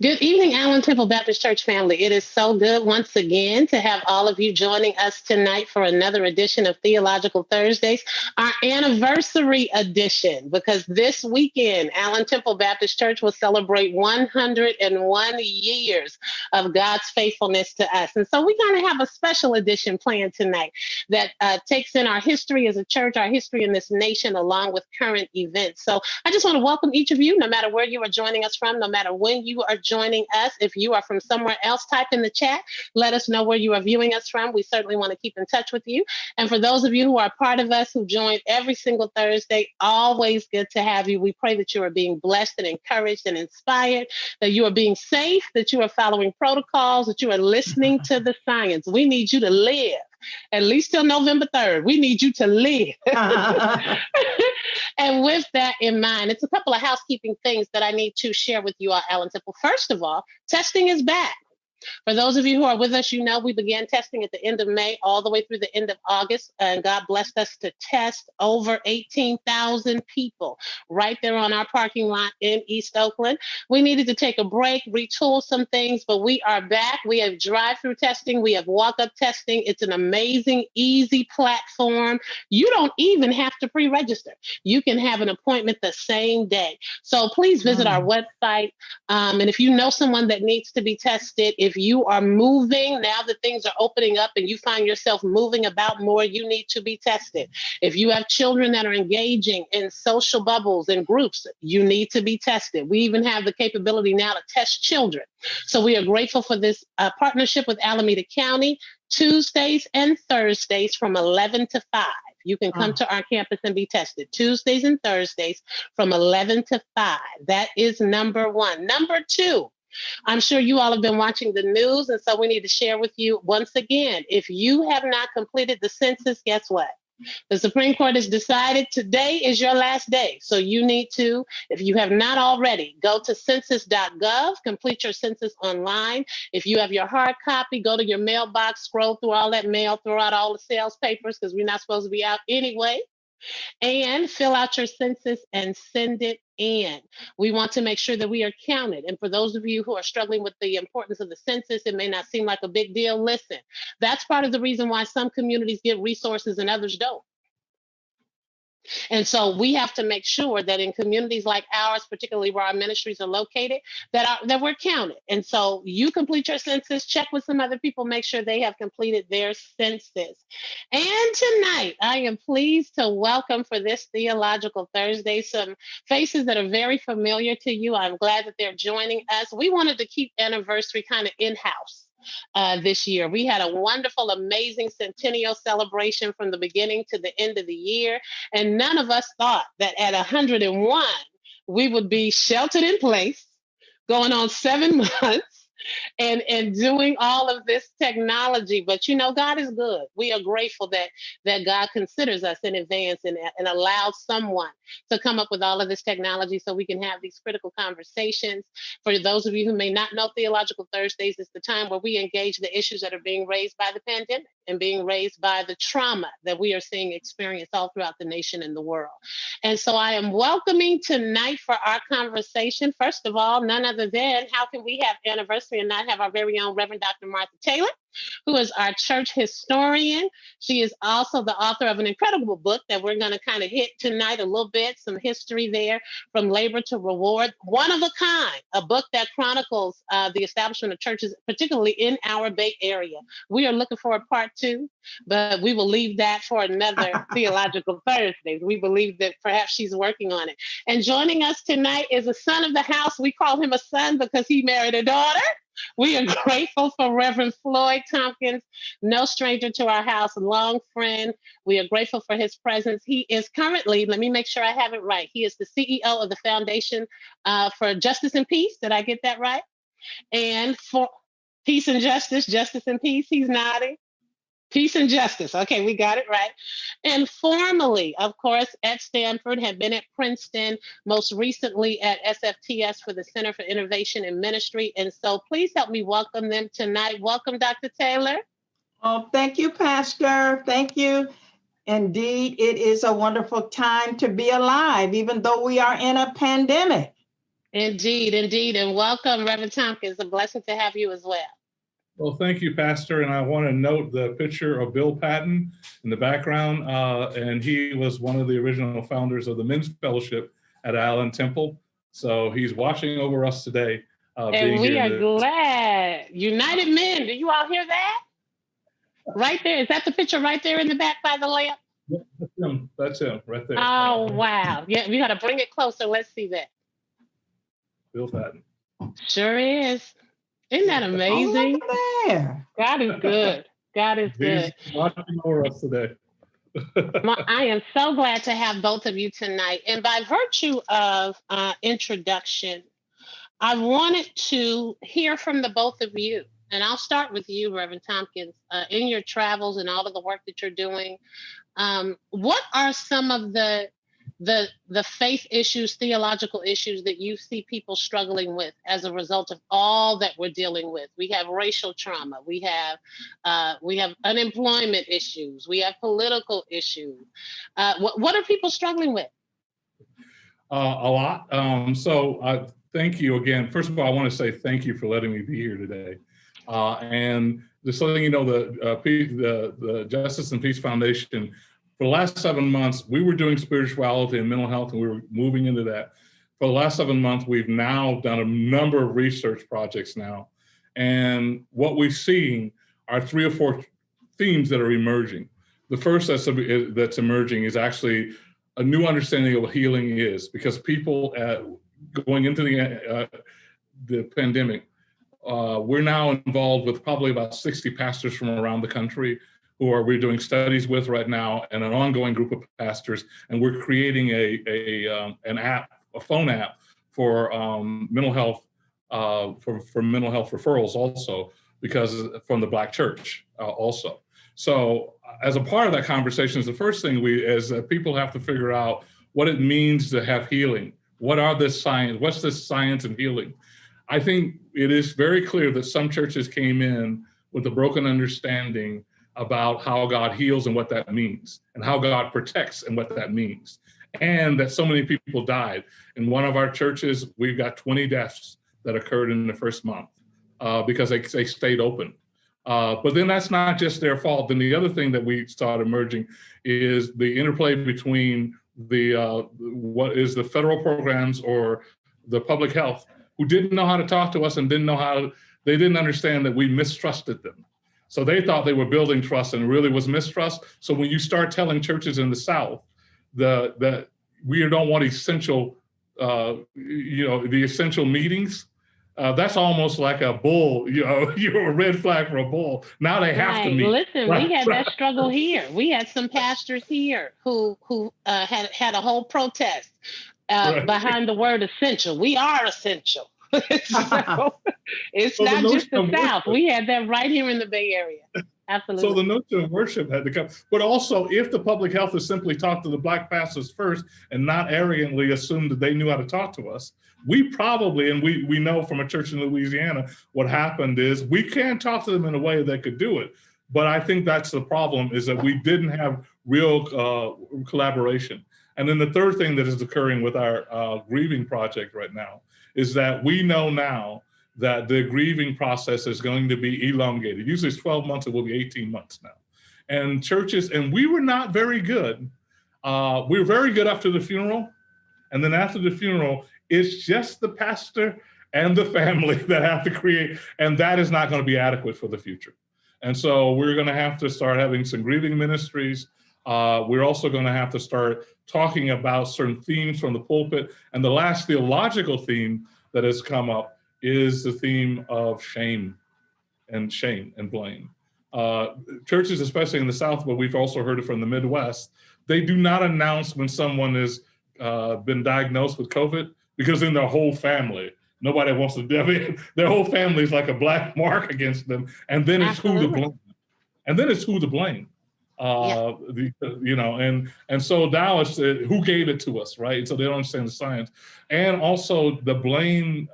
Good evening, Allen Temple Baptist Church family. It is so good once again to have all of you joining us tonight for another edition of Theological Thursdays, our anniversary edition, because this weekend, Allen Temple Baptist Church will celebrate 101 years of God's faithfulness to us. And so we're going to have a special edition planned tonight that takes in our history as a church, our history in this nation, along with current events. So I just want to welcome each of you, no matter where you are joining us from, no matter when you are joining us. If you are from somewhere else, type in the chat. Let us know where you are viewing us from. We certainly want to keep in touch with you. And for those of you who are part of us, who join every single Thursday, always good to have you. We pray that you are being blessed and encouraged and inspired, that you are being safe, that you are following protocols, that you are listening to the science. We need you to live. At least till November 3rd. We need you to live. And with that in mind, it's a couple of housekeeping things that I need to share with you all, Allen Temple. First of all, testing is back. For those of you who are with us, you know we began testing at the end of May all the way through the end of August, and God blessed us to test over 18,000 people right there on our parking lot in East Oakland. We needed to take a break, retool some things, but we are back. We have drive-through testing. We have walk-up testing. It's an amazing, easy platform. You don't even have to pre-register. You can have an appointment the same day. So please visit our website. And if you know someone that needs to be tested, if you are moving, now that things are opening up and you find yourself moving about more, you need to be tested. If you have children that are engaging in social bubbles and groups, you need to be tested. We even have the capability now to test children. So we are grateful for this partnership with Alameda County, Tuesdays and Thursdays from 11 to 5. You can come to our campus and be tested Tuesdays and Thursdays from 11 to 5. That is number one. Number two, I'm sure you all have been watching the news, and so we need to share with you once again, if you have not completed the census, guess what? The Supreme Court has decided today is your last day. So you need to, if you have not already, go to census.gov, complete your census online. If you have your hard copy, go to your mailbox, scroll through all that mail, throw out all the sales papers because we're not supposed to be out anyway, and fill out your census and send it in. We want to make sure that we are counted. And for those of you who are struggling with the importance of the census, it may not seem like a big deal. Listen, that's part of the reason why some communities get resources and others don't. And so we have to make sure that in communities like ours, particularly where our ministries are located, that we're counted. And so you complete your census, check with some other people, make sure they have completed their census. And tonight, I am pleased to welcome for this Theological Thursday some faces that are very familiar to you. I'm glad that they're joining us. We wanted to keep anniversary kind of in-house. This year. We had a wonderful, amazing centennial celebration from the beginning to the end of the year. And none of us thought that at 101, we would be sheltered in place, going on 7 months, and doing all of this technology. But you know, God is good. We are grateful that God considers us in advance and allows someone to come up with all of this technology so we can have these critical conversations. For those of you who may not know, Theological Thursdays is the time where we engage the issues that are being raised by the pandemic and being raised by the trauma that we are seeing experienced all throughout the nation and the world. And so I am welcoming tonight for our conversation, first of all, none other than, how can we have anniversary and not have our very own Reverend Dr. Martha Taylor, who is our church historian. She is also the author of an incredible book that we're going to kind of hit tonight a little bit, some history there, From Labor to Reward. One of a kind, a book that chronicles the establishment of churches, particularly in our Bay Area. We are looking for a part 2, but we will leave that for another Theological Thursday. We believe that perhaps she's working on it. And joining us tonight is a son of the house. We call him a son because he married a daughter. We are grateful for Reverend Floyd Thompkins, no stranger to our house, long friend. We are grateful for his presence. He is currently, let me make sure I have it right, he is the CEO of the Foundation for Justice and Peace. Did I get that right? And for Peace and Justice, Justice and Peace, he's nodding. Peace and Justice. Okay, we got it right. And formerly, of course, at Stanford, had been at Princeton, most recently at SFTS for the Center for Innovation and Ministry. And so please help me welcome them tonight. Welcome, Dr. Taylor. Oh, thank you, Pastor. Thank you. Indeed, it is a wonderful time to be alive, even though we are in a pandemic. Indeed, indeed. And welcome, Reverend Tompkins. A blessing to have you as well. Well, thank you, Pastor. And I want to note the picture of Bill Patton in the background. And he was one of the original founders of the Men's Fellowship at Allen Temple. So he's watching over us today. And we are glad. United Men, do you all hear that? Right there. Is that the picture right there in the back by the lamp? Yeah, that's him right there. Oh, wow. Yeah, we got to bring it closer. Let's see that. Bill Patton. Sure is. Isn't that amazing? Oh, look at there. God is good. God is good. He's watching over us today. I am so glad to have both of you tonight. And by virtue of introduction, I wanted to hear from the both of you. And I'll start with you, Reverend Tompkins. In your travels and all of the work that you're doing, what are some of the faith issues, theological issues that you see people struggling with as a result of all that we're dealing with? We have racial trauma, we have unemployment issues, we have political issues. What are people struggling with? A lot. So thank you again. First of all, I want to say thank you for letting me be here today. And just letting you know, the Justice and Peace Foundation, for the last 7 months, we were doing spirituality and mental health, and we were moving into that. For the last 7 months, we've now done a number of research projects now. And what we've seen are 3 or 4 themes that are emerging. The first that's emerging is actually a new understanding of what healing is, because people going into the pandemic, we're now involved with probably about 60 pastors from around the country who we're doing studies with right now, and an ongoing group of pastors, and we're creating an app, a phone app for mental health, for mental health referrals also, because from the Black church also. So as a part of that conversation, is the first thing as people have to figure out what it means to have healing. What are this science? What's this science and healing? I think it is very clear that some churches came in with a broken understanding about how God heals and what that means, and how God protects and what that means, and that so many people died. In one of our churches, we've got 20 deaths that occurred in the first month because they stayed open. But then that's not just their fault. Then the other thing that we saw emerging is the interplay between what is the federal programs or the public health, who didn't know how to talk to us and they didn't understand that we mistrusted them. So they thought they were building trust, and it really was mistrust. So when you start telling churches in the South that we don't want essential, the essential meetings, that's almost like a bull, you're a red flag for a bull. Now they have to meet. Listen, we had that struggle here. We had some pastors here who had a whole protest behind the word essential. We are essential. So it's not just the South. We had that right here in the Bay Area. Absolutely. So the notion of worship had to come. But also, if the public health has simply talked to the Black pastors first and not arrogantly assumed that they knew how to talk to us, we probably, and we know from a church in Louisiana, what happened is we can't talk to them in a way that could do it. But I think that's the problem, is that we didn't have real collaboration. And then the third thing that is occurring with our grieving project right now is that we know now that the grieving process is going to be elongated. Usually it's 12 months, it will be 18 months now. And churches, and we were not very good. We were very good after the funeral. And then after the funeral, it's just the pastor and the family that have to create, and that is not going to be adequate for the future. And so we're going to have to start having some grieving ministries. We're also going to have to start talking about certain themes from the pulpit. And the last theological theme that has come up is the theme of shame and blame. Churches, especially in the South, but we've also heard it from the Midwest, they do not announce when someone has been diagnosed with COVID, because in their whole family, nobody wants to, their whole family is like a black mark against them. And then it's who to blame. And so now it's who gave it to us, right? So they don't understand the science. And also the blame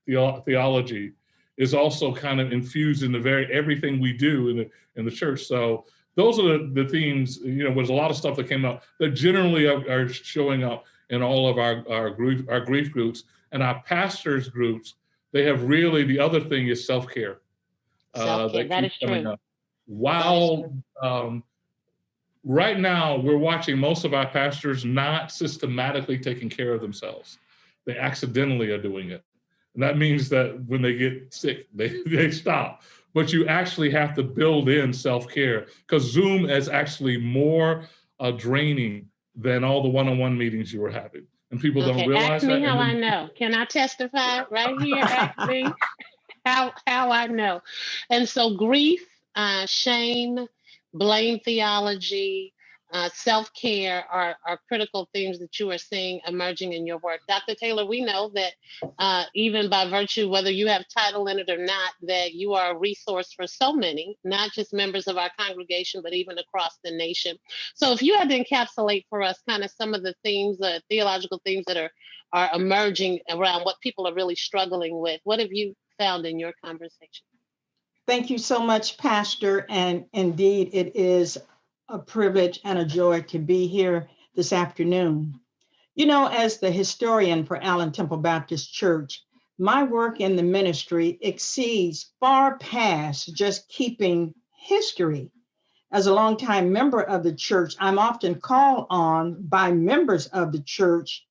theology is also kind of infused in everything we do in the church. So those are the themes. There's a lot of stuff that came up that generally are showing up in all of our grief groups, and our pastors groups. They have really, the other thing is self-care. Self-care, that is true. While right now we're watching most of our pastors not systematically taking care of themselves. They accidentally are doing it. And that means that when they get sick, they stop. But you actually have to build in self-care, because Zoom is actually more draining than all the one-on-one meetings you were having. And people don't realize that. Ask me how I know. Can I testify right here? Ask me how I know. And so grief, shame, blame theology, self-care are critical themes that you are seeing emerging in your work. Dr. Taylor, we know that even by virtue, whether you have title in it or not, that you are a resource for so many, not just members of our congregation, but even across the nation. So if you had to encapsulate for us kind of some of the themes, theological themes that are emerging around what people are really struggling with, what have you found in your conversation? Thank you so much, Pastor. And indeed, it is a privilege and a joy to be here this afternoon. You know, as the historian for Allen Temple Baptist Church, my work in the ministry exceeds far past just keeping history. As a longtime member of the church, I'm often called on by members of the church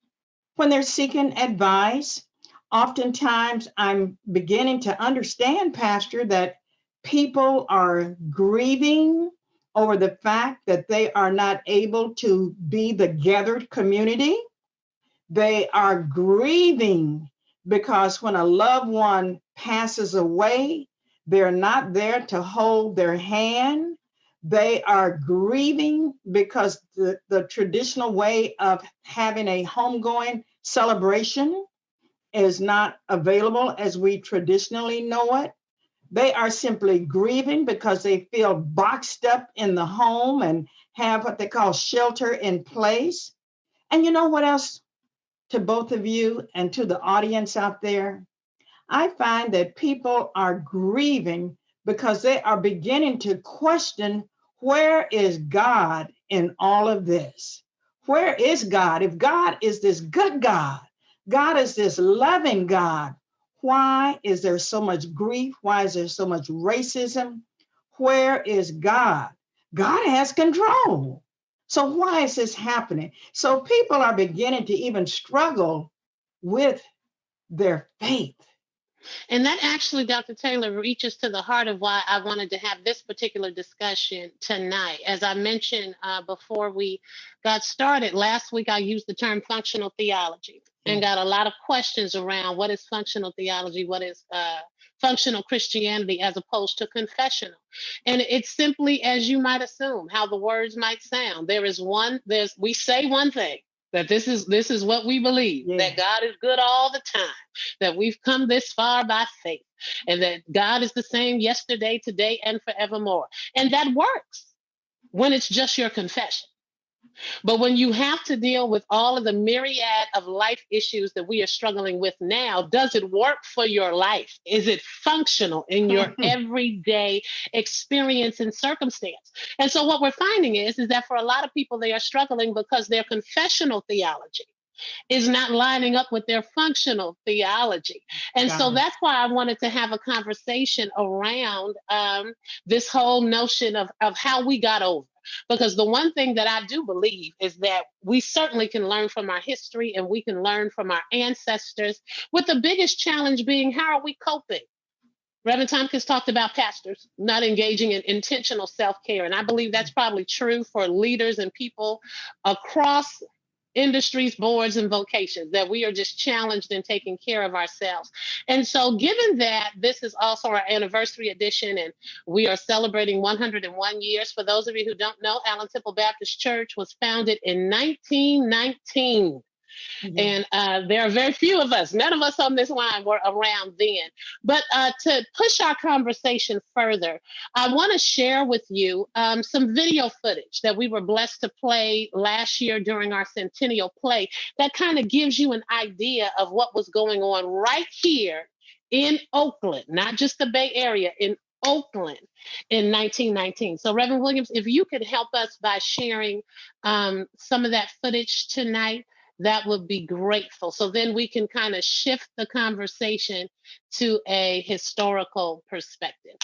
when they're seeking advice. Oftentimes, I'm beginning to understand, Pastor, that people are grieving over the fact that they are not able to be the gathered community. They are grieving because when a loved one passes away, they're not there to hold their hand. They are grieving because the traditional way of having a homegoing celebration is not available as we traditionally know it. They are simply grieving because they feel boxed up in the home and have what they call shelter in place. And you know what else, to both of you and to the audience out there? I find that people are grieving because they are beginning to question, where is God in all of this? Where is God? If God is this good God, God is this loving God, why is there so much grief? Why is there so much racism? Where is God? God has control. So why is this happening? So people are beginning to even struggle with their faith. And that actually, Dr. Taylor, reaches to the heart of why I wanted to have this particular discussion tonight. As I mentioned before we got started, last week I used the term functional theology and got a lot of questions around what is functional theology, what is functional Christianity as opposed to confessional. And it's simply, as you might assume, how the words might sound. We say one thing, that this is what we believe, that God is good all the time, that we've come this far by faith, and that God is the same yesterday, today, and forevermore. And that works when it's just your confession. But when you have to deal with all of the myriad of life issues that we are struggling with now, does it work for your life? Is it functional in your everyday experience and circumstance? And so what we're finding is that for a lot of people, they are struggling because their confessional theology is not lining up with their functional theology. And so that's why I wanted to have a conversation around this whole notion of how we got over. Because the one thing that I do believe is that we certainly can learn from our history and we can learn from our ancestors, with the biggest challenge being, how are we coping? Reverend Thompkins talked about pastors not engaging in intentional self-care. And I believe that's probably true for leaders and people across industries, boards, and vocations, that we are just challenged in taking care of ourselves. And so given that this is also our anniversary edition and we are celebrating 101 years, for those of you who don't know, Allen Temple Baptist Church was founded in 1919. And there are very few of us, none of us on this line were around then. But to push our conversation further, I want to share with you some video footage that we were blessed to play last year during our centennial play that kind of gives you an idea of what was going on right here in Oakland, not just the Bay Area, in Oakland in 1919. So Reverend Williams, if you could help us by sharing some of that footage tonight, that would be grateful. So then we can kind of shift the conversation to a historical perspective.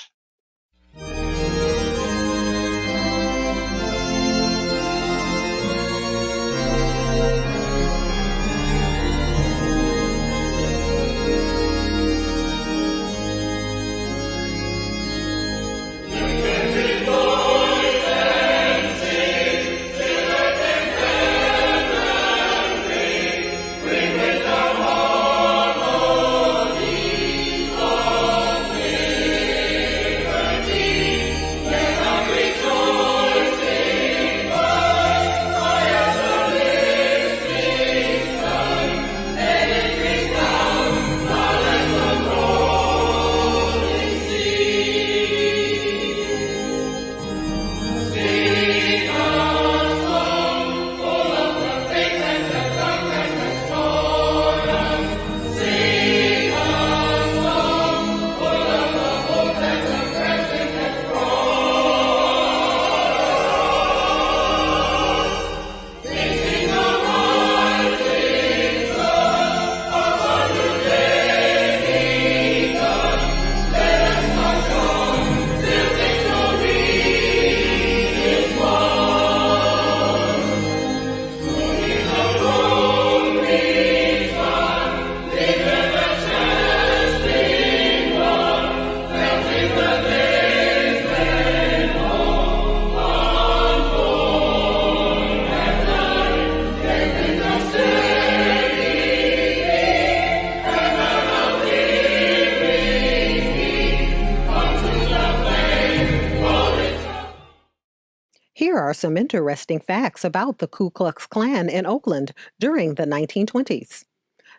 Here are some interesting facts about the Ku Klux Klan in Oakland during the 1920s.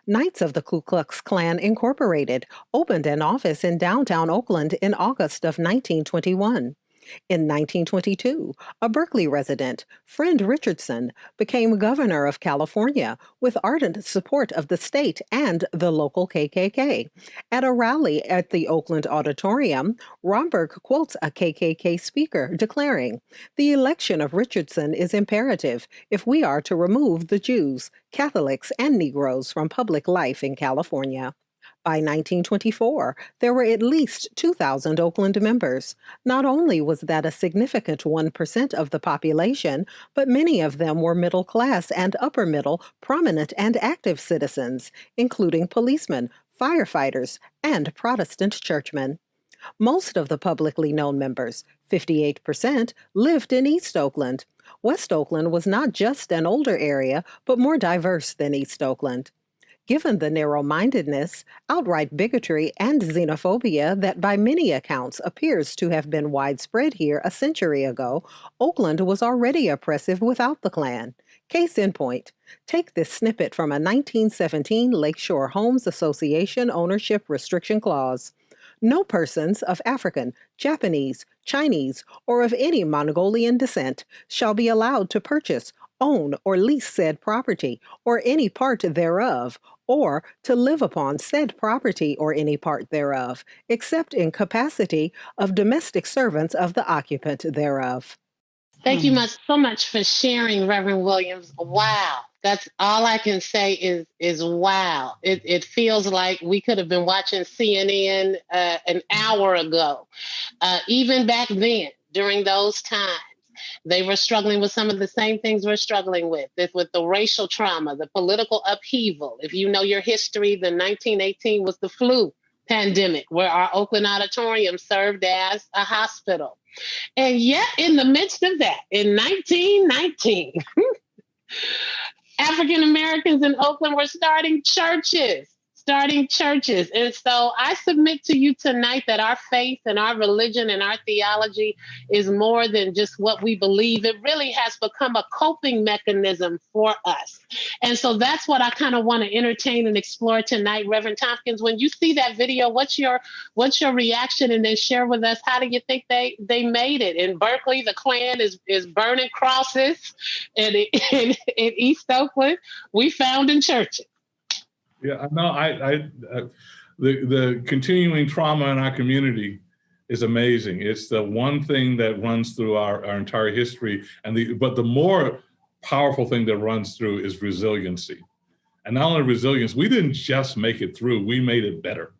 Knights of the Ku Klux Klan Incorporated opened an office in downtown Oakland in August of 1921. In 1922, a Berkeley resident, Friend Richardson, became governor of California with ardent support of the state and the local KKK. At a rally at the Oakland Auditorium, Romberg quotes a KKK speaker declaring, "The election of Richardson is imperative if we are to remove the Jews, Catholics, and Negroes from public life in California." By 1924, there were at least 2,000 Oakland members. Not only was that a significant 1% of the population, but many of them were middle class and upper middle, prominent and active citizens, including policemen, firefighters, and Protestant churchmen. Most of the publicly known members, 58%, lived in East Oakland. West Oakland was not just an older area, but more diverse than East Oakland. Given the narrow-mindedness, outright bigotry, and xenophobia that by many accounts appears to have been widespread here a century ago, Oakland was already oppressive without the Klan. Case in point, take this snippet from a 1917 Lakeshore Homes Association ownership restriction clause. No persons of African, Japanese, Chinese, or of any Mongolian descent shall be allowed to purchase, own, or lease said property, or any part thereof, or to live upon said property or any part thereof, except in capacity of domestic servants of the occupant thereof. Thank you so much for sharing, Reverend Williams. Wow. That's all I can say is wow. It feels like we could have been watching CNN an hour ago. Even back then, during those times, they were struggling with some of the same things we're struggling with the racial trauma, the political upheaval. If you know your history, the 1918 was the flu pandemic, where our Oakland Auditorium served as a hospital. And yet, in the midst of that, in 1919, African Americans in Oakland were starting churches. And so I submit to you tonight that our faith and our religion and our theology is more than just what we believe. It really has become a coping mechanism for us. And so that's what I kind of want to entertain and explore tonight. Reverend Thompkins, when you see that video, what's your reaction? And then share with us, how do you think they made it? In Berkeley, the Klan is burning crosses. And in East Oakland, we found in churches. Yeah, no, the continuing trauma in our community is amazing. It's the one thing that runs through our entire history. But the more powerful thing that runs through is resiliency. And not only resilience, we didn't just make it through, we made it better.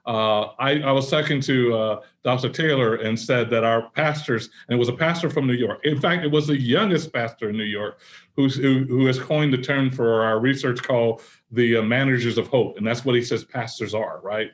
I was talking to Dr. Taylor and said that our pastors, and it was a pastor from New York. In fact, it was the youngest pastor in New York who has coined the term for our research called the managers of hope. And that's what he says pastors are, right?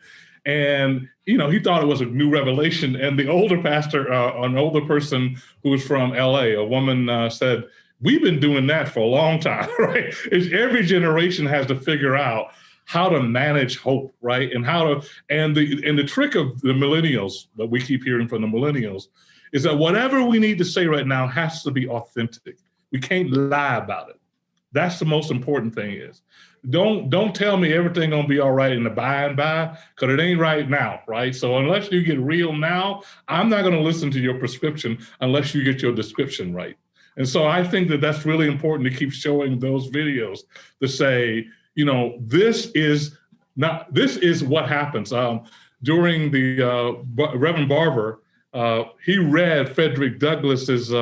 And, you know, he thought it was a new revelation. And the older pastor, an older person who was from LA, a woman said, we've been doing that for a long time, right? Every generation has to figure out how to manage hope, right? And the trick of the millennials that we keep hearing from the millennials is that whatever we need to say right now has to be authentic. We can't lie about it. That's the most important thing is. Don't tell me everything gonna be all right in the by and by, because it ain't right now, right? So unless you get real now, I'm not gonna listen to your prescription unless you get your description right. And so I think that that's really important to keep showing those videos to say, you know, this is what happens. During the Reverend Barber, he read Frederick Douglass's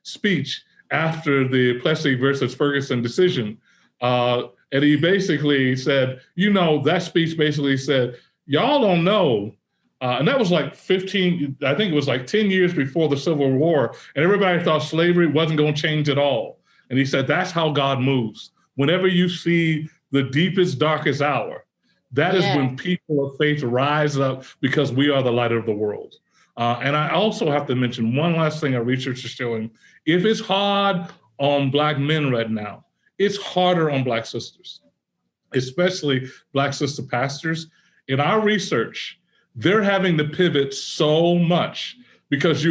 speech after the Plessy versus Ferguson decision. And he basically said, you know, that speech basically said, y'all don't know. And that was like 10 years before the Civil War. And everybody thought slavery wasn't going to change at all. And he said, that's how God moves. Whenever you see the deepest, darkest hour, that is when people of faith rise up because we are the light of the world. And I also have to mention one last thing our research is showing. If it's hard on Black men right now, it's harder on Black sisters, especially Black sister pastors. In our research, they're having to pivot so much because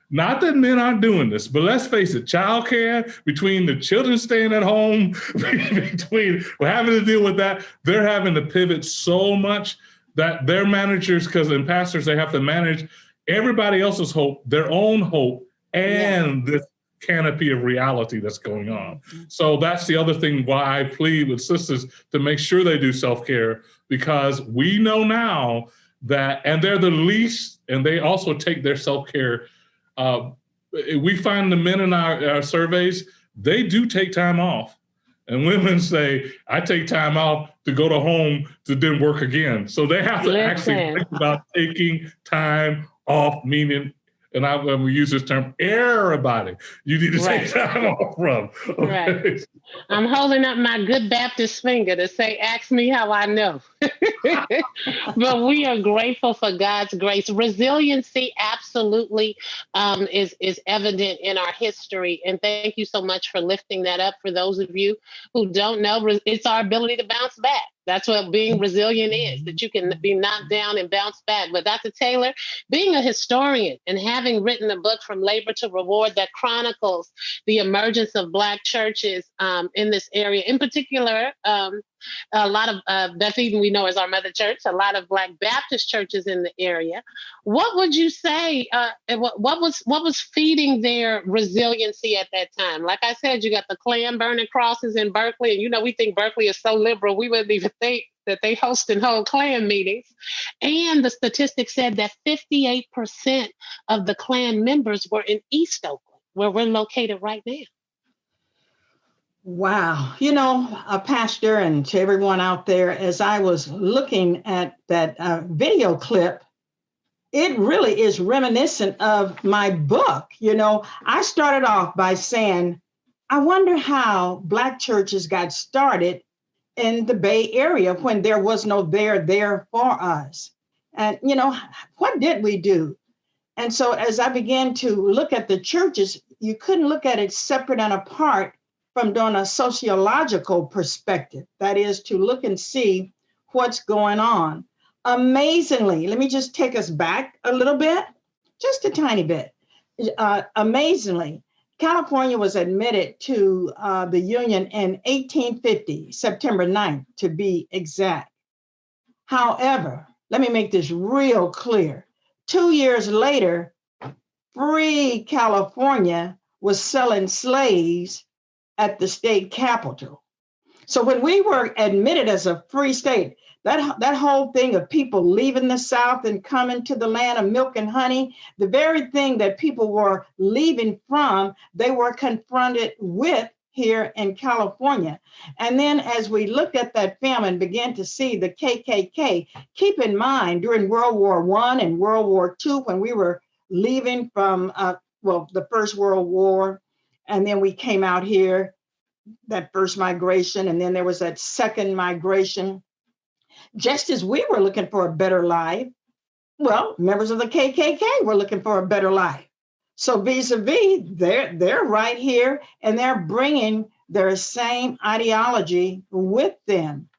not that men aren't doing this, but let's face it, childcare, between the children staying at home, between having to deal with that, they're having to pivot so much that their managers, because in pastors, they have to manage everybody else's hope, their own hope, and this canopy of reality that's going on. So that's the other thing why I plead with sisters to make sure they do self-care, because we know now that, and they're the least, and they also take their self-care. We find the men in our surveys, they do take time off. And women say, I take time off to go to home to then work again. So they have to actually think about taking time off, meaning, and when we use this term, everybody you need to take time off from. Okay? Right. I'm holding up my good Baptist finger to say, ask me how I know. But we are grateful for God's grace. Resiliency absolutely is evident in our history. And thank you so much for lifting that up. For those of you who don't know, it's our ability to bounce back. That's what being resilient is, that you can be knocked down and bounce back. But Dr. Taylor, being a historian and having written a book, From Labor to Reward, that chronicles the emergence of Black churches in this area, in particular, a lot of Beth Eden we know as our mother church, a lot of Black Baptist churches in the area. What would you say? What was feeding their resiliency at that time? Like I said, you got the Klan burning crosses in Berkeley, and you know we think Berkeley is so liberal, we wouldn't even think that they host and hold Klan meetings. And the statistics said that 58% of the Klan members were in East Oakland, where we're located right now. Wow. You know, Pastor, and to everyone out there, as I was looking at that video clip, it really is reminiscent of my book. You know, I started off by saying, I wonder how Black churches got started in the Bay Area when there was no there for us. And, you know, what did we do? And so as I began to look at the churches, you couldn't look at it separate and apart from doing a sociological perspective. That is to look and see what's going on. Amazingly, let me just take us back a little bit, just a tiny bit. Amazingly, California was admitted to the Union in 1850, September 9th, to be exact. However, let me make this real clear. 2 years later, free California was selling slaves at the state capitol. So when we were admitted as a free state, that whole thing of people leaving the South and coming to the land of milk and honey, the very thing that people were leaving from, they were confronted with here in California. And then as we looked at that film and began to see the KKK, keep in mind during World War I and World War II, when we were leaving from, the First World War, and then we came out here, that first migration, and then there was that second migration. Just as we were looking for a better life, well, members of the KKK were looking for a better life. So vis-a-vis, they're right here, and they're bringing their same ideology with them.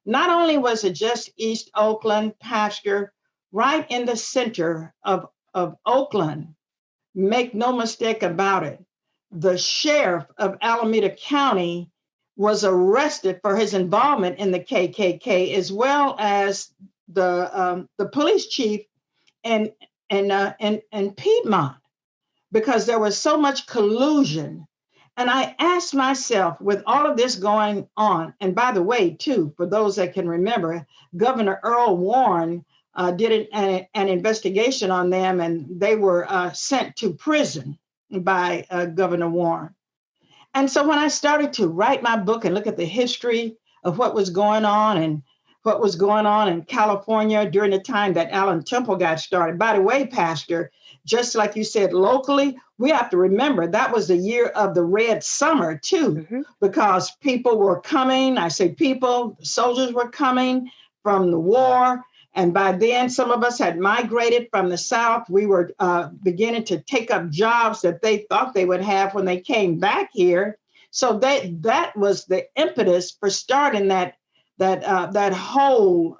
Not only was it just East Oakland, Pastor, right in the center of Oakland, make no mistake about it, the sheriff of Alameda County was arrested for his involvement in the KKK, as well as the police chief in Piedmont, because there was so much collusion. And I asked myself, with all of this going on, and by the way, too, for those that can remember, Governor Earl Warren did an investigation on them, and they were sent to prison by Governor Warren. And so when I started to write my book and look at the history of what was going on and what was going on in California during the time that Allen Temple got started. By the way, Pastor, just like you said, locally, we have to remember that was the year of the Red Summer too, because people were coming. I say people, soldiers were coming from the war. And by then, some of us had migrated from the South. We were beginning to take up jobs that they thought they would have when they came back here. So that was the impetus for starting that whole,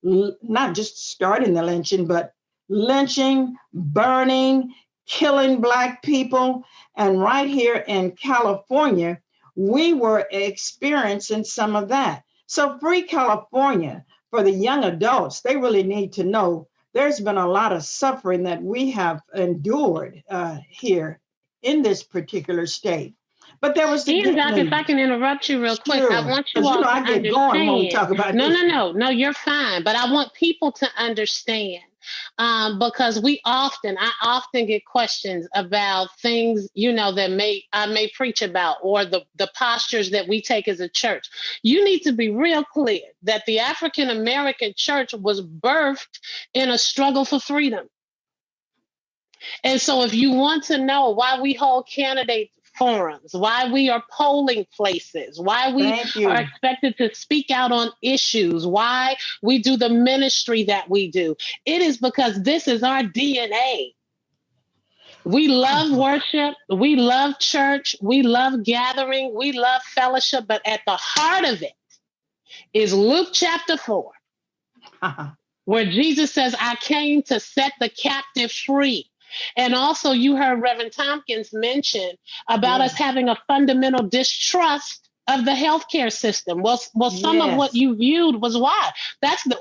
not just starting the lynching, but lynching, burning, killing Black people. And right here in California, we were experiencing some of that. So Free California, for the young adults, they really need to know there's been a lot of suffering that we have endured here in this particular state. But there was the Ian, Doc, if I can interrupt you real quick, I want you all to I get going when we talk about this. No, you're fine. But I want people to understand because I often get questions about things, that I may preach about, or the postures that we take as a church. You need to be real clear that the African American church was birthed in a struggle for freedom. And so if you want to know why we hold candidate forums, why we are polling places, why we are expected to speak out on issues, why we do the ministry that we do, it is because this is our DNA. We love worship, we love church, we love gathering, we love fellowship, but at the heart of it is Luke chapter 4, where Jesus says, I came to set the captive free. And also you heard Reverend Thompkins mention about us having a fundamental distrust of the healthcare system. Well, some of what you viewed was why.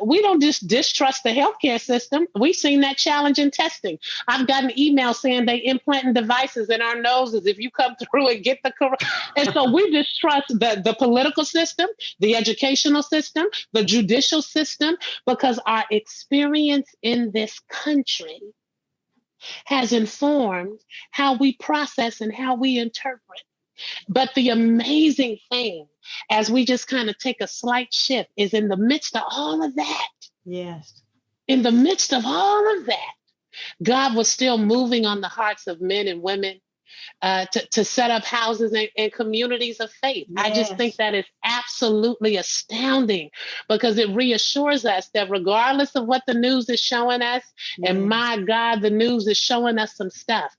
We don't just distrust the healthcare system. We've seen that challenge in testing. I've gotten emails saying they implanting devices in our noses if you come through and get the corona. And so we distrust the political system, the educational system, the judicial system, because our experience in this country has informed how we process and how we interpret. But the amazing thing, as we just kind of take a slight shift, is in the midst of all of that. Yes. In the midst of all of that, God was still moving on the hearts of men and women to set up houses and communities of faith. Yes. I just think that is absolutely astounding, because it reassures us that regardless of what the news is showing us, and my God, the news is showing us some stuff,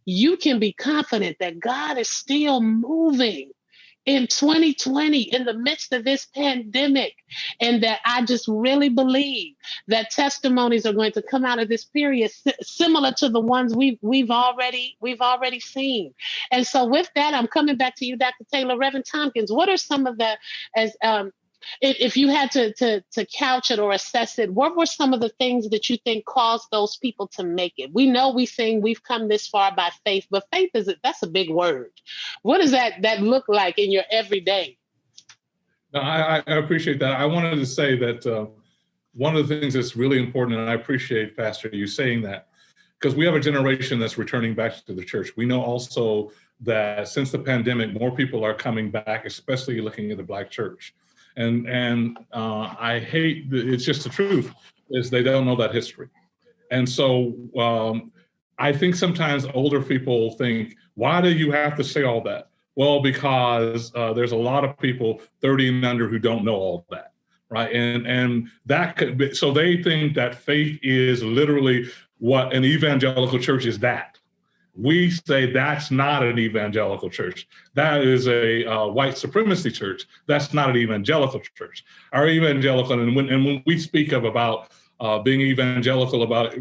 you can be confident that God is still moving in 2020 in the midst of this pandemic. And that I just really believe that testimonies are going to come out of this period similar to the ones we've already seen. And so with that, I'm coming back to you, Dr. Taylor. Reverend Thompkins, what are some of the, if you had to couch it or assess it, what were some of the things that you think caused those people to make it? We know we sing we've come this far by faith, but faith that's a big word. What does that look like in your everyday? No, I appreciate that. I wanted to say that one of the things that's really important, and I appreciate, Pastor, you saying that, because we have a generation that's returning back to the church. We know also that since the pandemic, more people are coming back, especially looking at the Black church. And I hate, it's just the truth, is they don't know that history. And so I think sometimes older people think, why do you have to say all that? Well, because there's a lot of people 30 and under who don't know all that. Right. And that could be, so they think that faith is literally what an evangelical church is that. We say that's not an evangelical church. That is a white supremacy church. That's not an evangelical church. Our evangelical, and when we speak about being evangelical, about,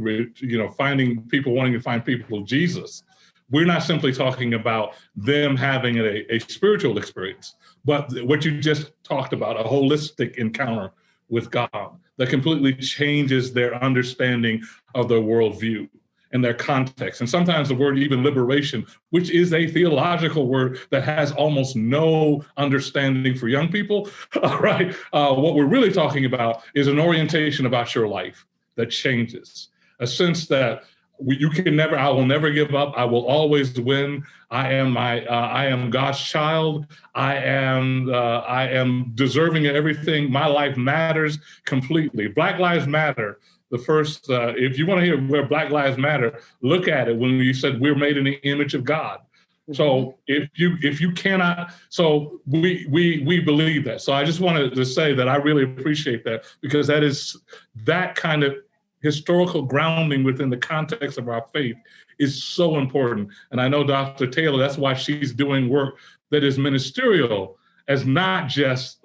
finding people, wanting to find people Jesus, we're not simply talking about them having a spiritual experience, but what you just talked about, a holistic encounter with God that completely changes their understanding of their worldview and their context. And sometimes the word even liberation, which is a theological word that has almost no understanding for young people, right? What we're really talking about is an orientation about your life that changes, a sense that I will never give up. I will always win. I am God's child. I am deserving of everything. My life matters completely. Black Lives Matter. The first, if you want to hear where Black Lives Matter, look at it when you said we're made in the image of God. Mm-hmm. So if you cannot, so we believe that. So I just wanted to say that I really appreciate that, because that is that kind of historical grounding within the context of our faith is so important. And I know Dr. Taylor, that's why she's doing work that is ministerial, as not just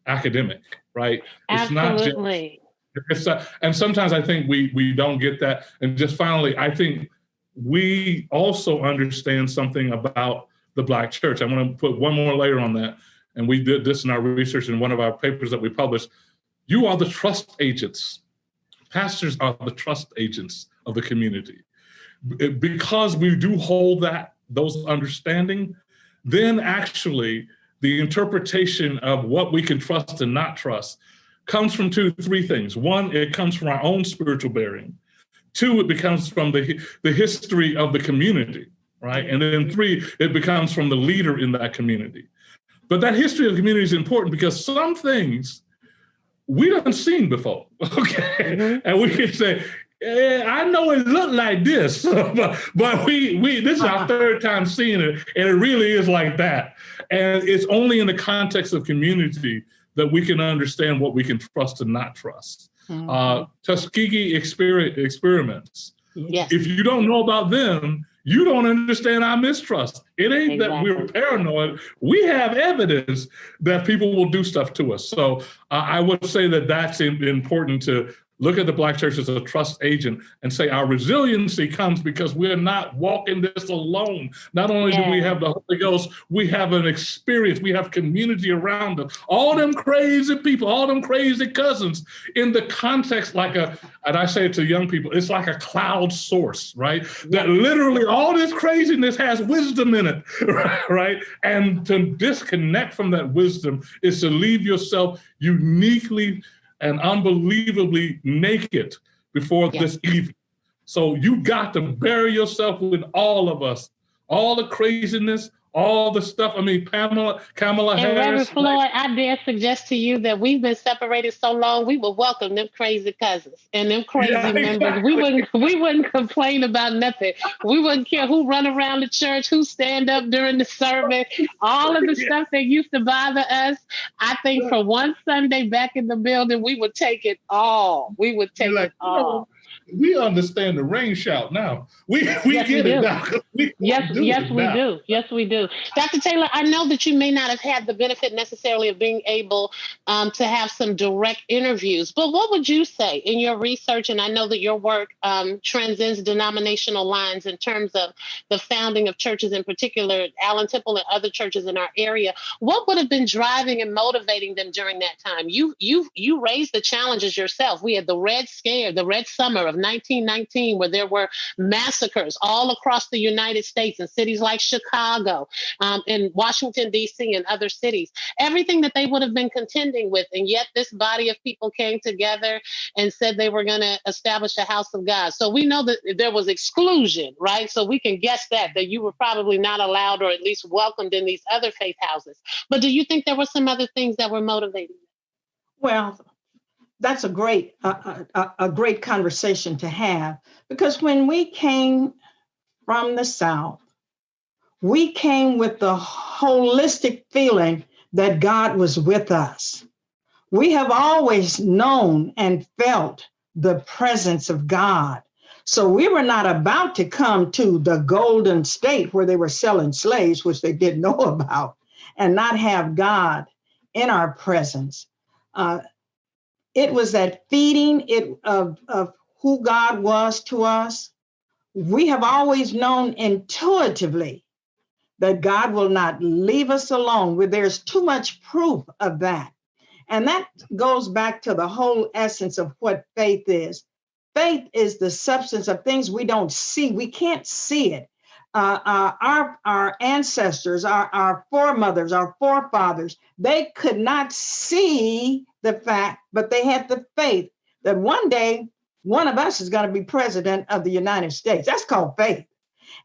academic, right? Absolutely. It's not just, and sometimes I think we don't get that. And just finally, I think we also understand something about the Black church. I want to put one more layer on that. And we did this in our research in one of our papers that we published. You are the trust agents. Pastors are the trust agents of the community. Because we do hold those understanding, then actually the interpretation of what we can trust and not trust comes from three things. One, it comes from our own spiritual bearing. Two, it becomes from the history of the community, right? And then three, it becomes from the leader in that community. But that history of the community is important because some things we done seen before, okay? Mm-hmm. And we can say, I know it looked like this, but we this is our third time seeing it, and it really is like that. And it's only in the context of community that we can understand what we can trust and not trust. Mm-hmm. Tuskegee experiments. Yes. If you don't know about them, you don't understand our mistrust. It ain't that we're paranoid. We have evidence that people will do stuff to us. So I would say that that's important to look at the Black church as a trust agent and say our resiliency comes because we're not walking this alone. Not only do we have the Holy Ghost, we have an experience, we have community around us. All them crazy people, all them crazy cousins in the context and I say it to young people, it's like a cloud source, right? That literally all this craziness has wisdom in it, right? And to disconnect from that wisdom is to leave yourself uniquely and unbelievably naked before this evil. So you got to bury yourself with all of us, all the craziness, all the stuff. I mean, Kamala Harris. And Reverend Floyd, I dare suggest to you that we've been separated so long, we would welcome them crazy cousins and them crazy members. Exactly. We wouldn't complain about nothing. We wouldn't care who run around the church, who stand up during the service, all of the stuff that used to bother us. I think for one Sunday back in the building, we would take it all. We would take it all. We understand the rain shout now. We get it now. Yes, we do. Dr. Taylor, I know that you may not have had the benefit necessarily of being able to have some direct interviews, but what would you say in your research? And I know that your work transcends denominational lines in terms of the founding of churches, in particular, Allen Temple and other churches in our area. What would have been driving and motivating them during that time? You raised the challenges yourself. We had the Red Scare, the Red Summer of of 1919, where there were massacres all across the United States in cities like Chicago, in Washington, D.C., and other cities, everything that they would have been contending with. And yet this body of people came together and said they were going to establish a house of God. So we know that there was exclusion, right? So we can guess that you were probably not allowed or at least welcomed in these other faith houses. But do you think there were some other things that were motivating? Well, that's a great conversation to have, because when we came from the South, we came with the holistic feeling that God was with us. We have always known and felt the presence of God. So we were not about to come to the Golden State where they were selling slaves, which they didn't know about, and not have God in our presence. It was that feeding of who God was to us. We have always known intuitively that God will not leave us alone, where there's too much proof of that. And that goes back to the whole essence of what faith is. Faith is the substance of things we don't see. We can't see it. Our ancestors, our foremothers, our forefathers, they could not see the fact, but they had the faith that one day one of us is going to be president of the United States. That's called faith.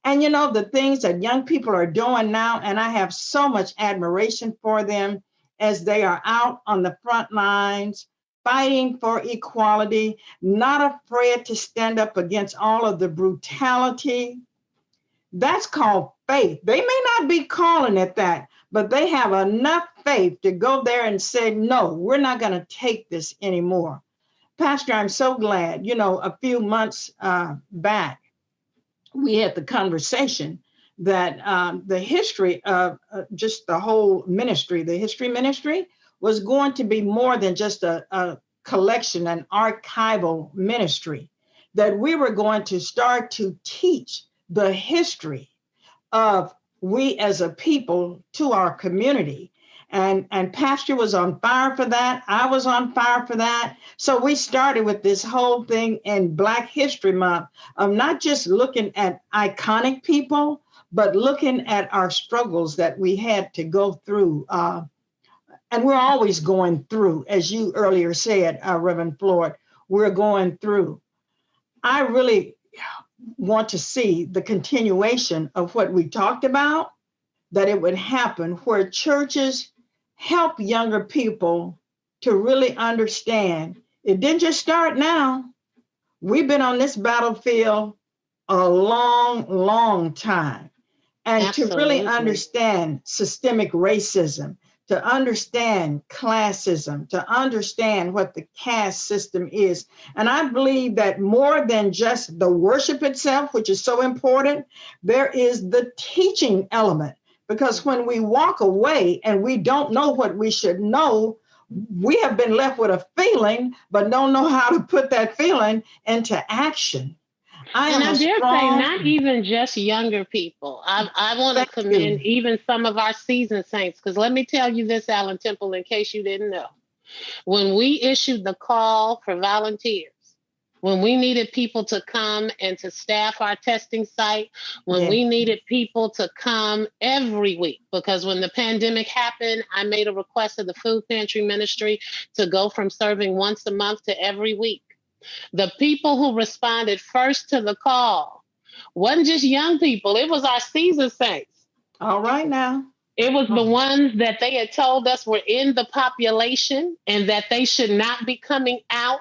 And you know, the things that young people are doing now, and I have so much admiration for them as they are out on the front lines, fighting for equality, not afraid to stand up against all of the brutality. That's called faith. They may not be calling it that, but they have enough faith to go there and say, no, we're not going to take this anymore. Pastor, I'm so glad, you know, a few months back, we had the conversation that the history of just the whole ministry, the history ministry, was going to be more than just a collection, an archival ministry, that we were going to start to teach the history of we as a people to our community. And Pastor was on fire for that. I was on fire for that. So we started with this whole thing in Black History Month of not just looking at iconic people, but looking at our struggles that we had to go through. And we're always going through, as you earlier said, Reverend Floyd, we're going through. I really want to see the continuation of what we talked about, that it would happen where churches help younger people to really understand. It didn't just start now. We've been on this battlefield a long, long time. And Absolutely. To really understand systemic racism, to understand classism, to understand what the caste system is. And I believe that more than just the worship itself, which is so important, there is the teaching element. Because when we walk away and we don't know what we should know, we have been left with a feeling, but don't know how to put that feeling into action. I dare say not even just younger people. I want to commend even some of our seasoned saints, because let me tell you this, Alan Temple, in case you didn't know. When we issued the call for volunteers, when we needed people to come and to staff our testing site, when we needed people to come every week, because when the pandemic happened, I made a request of the food pantry ministry to go from serving once a month to every week. The people who responded first to the call wasn't just young people, it was our seasoned saints. All right now. It was the ones that they had told us were in the population and that they should not be coming out.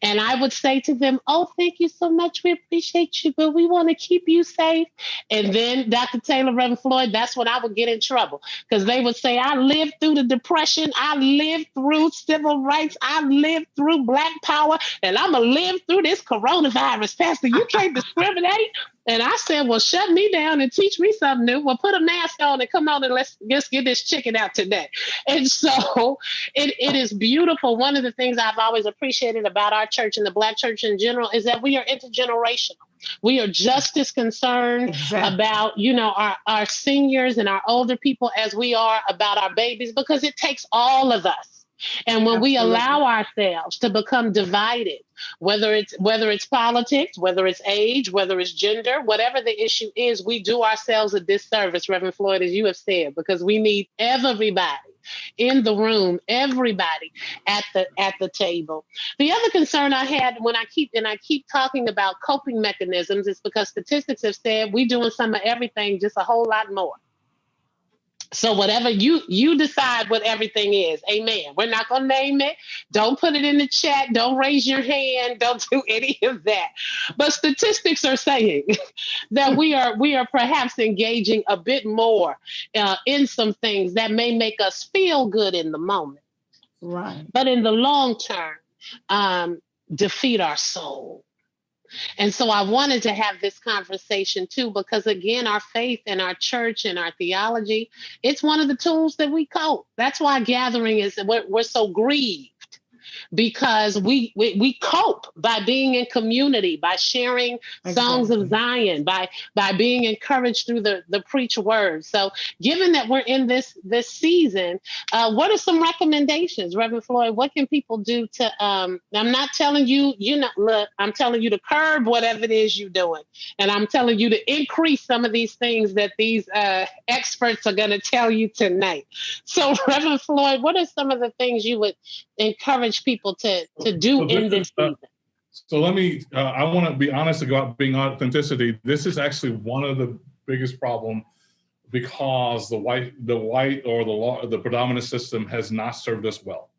And I would say to them, oh, thank you so much. We appreciate you, but we want to keep you safe. And then Dr. Taylor, Reverend Floyd, that's when I would get in trouble, because they would say, I lived through the Depression. I lived through civil rights. I lived through Black Power. And I'm going to live through this coronavirus. Pastor, you can't discriminate. And I said, well, shut me down and teach me something new. Well, put a mask on and come on and let's just get this chicken out today. And so it is beautiful. One of the things I've always appreciated about our church and the Black church in general is that we are intergenerational. We are just as concerned about, you know, our seniors and our older people as we are about our babies, because it takes all of us And when we Absolutely. allow ourselves to become divided, whether it's politics, whether it's age, whether it's gender, whatever the issue is, we do ourselves a disservice, Reverend Floyd, as you have said, because we need everybody in the room, everybody at the table. The other concern I had when I keep talking about coping mechanisms is because statistics have said we're doing some of everything, just a whole lot more. So whatever you decide what everything is, amen. We're not going to name it. Don't put it in the chat. Don't raise your hand. Don't do any of that. But statistics are saying that we are perhaps engaging a bit more in some things that may make us feel good in the moment. Right. But in the long term, defeat our soul. And so I wanted to have this conversation too, because again, our faith and our church and our theology, it's one of the tools that we cope. That's why gathering is, we're so grieved, because we cope by being in community, by sharing songs of Zion, by being encouraged through the preach word. So given that we're in this season, what are some recommendations, Reverend Floyd? What can people do to, I'm not telling you, look, I'm telling you to curb whatever it is you're doing. And I'm telling you to increase some of these things that these experts are going to tell you tonight. So Reverend Floyd, what are some of the things you would encourage people to do in this season? So let me, I want to be honest about being authenticity. This is actually one of the biggest problems, because the white or the predominant system has not served us well.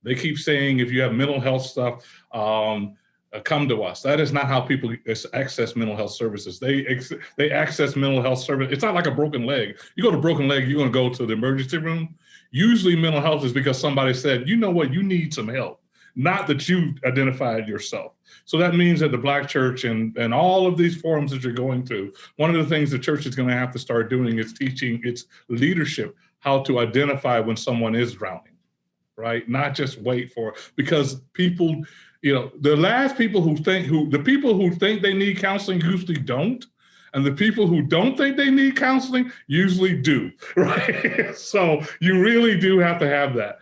They keep saying, if you have mental health stuff, come to us. That is not how people access mental health services. They access mental health service. It's not like a broken leg. You go to broken leg, you're going to go to the emergency room. Usually mental health is because somebody said, you know what, you need some help, not that you identified yourself. So that means that the Black church and all of these forums that you're going through, one of the things the church is going to have to start doing is teaching its leadership how to identify when someone is drowning, right? Not just wait for, because people, the people who think they need counseling usually don't. And the people who don't think they need counseling usually do, right? So you really do have to have that.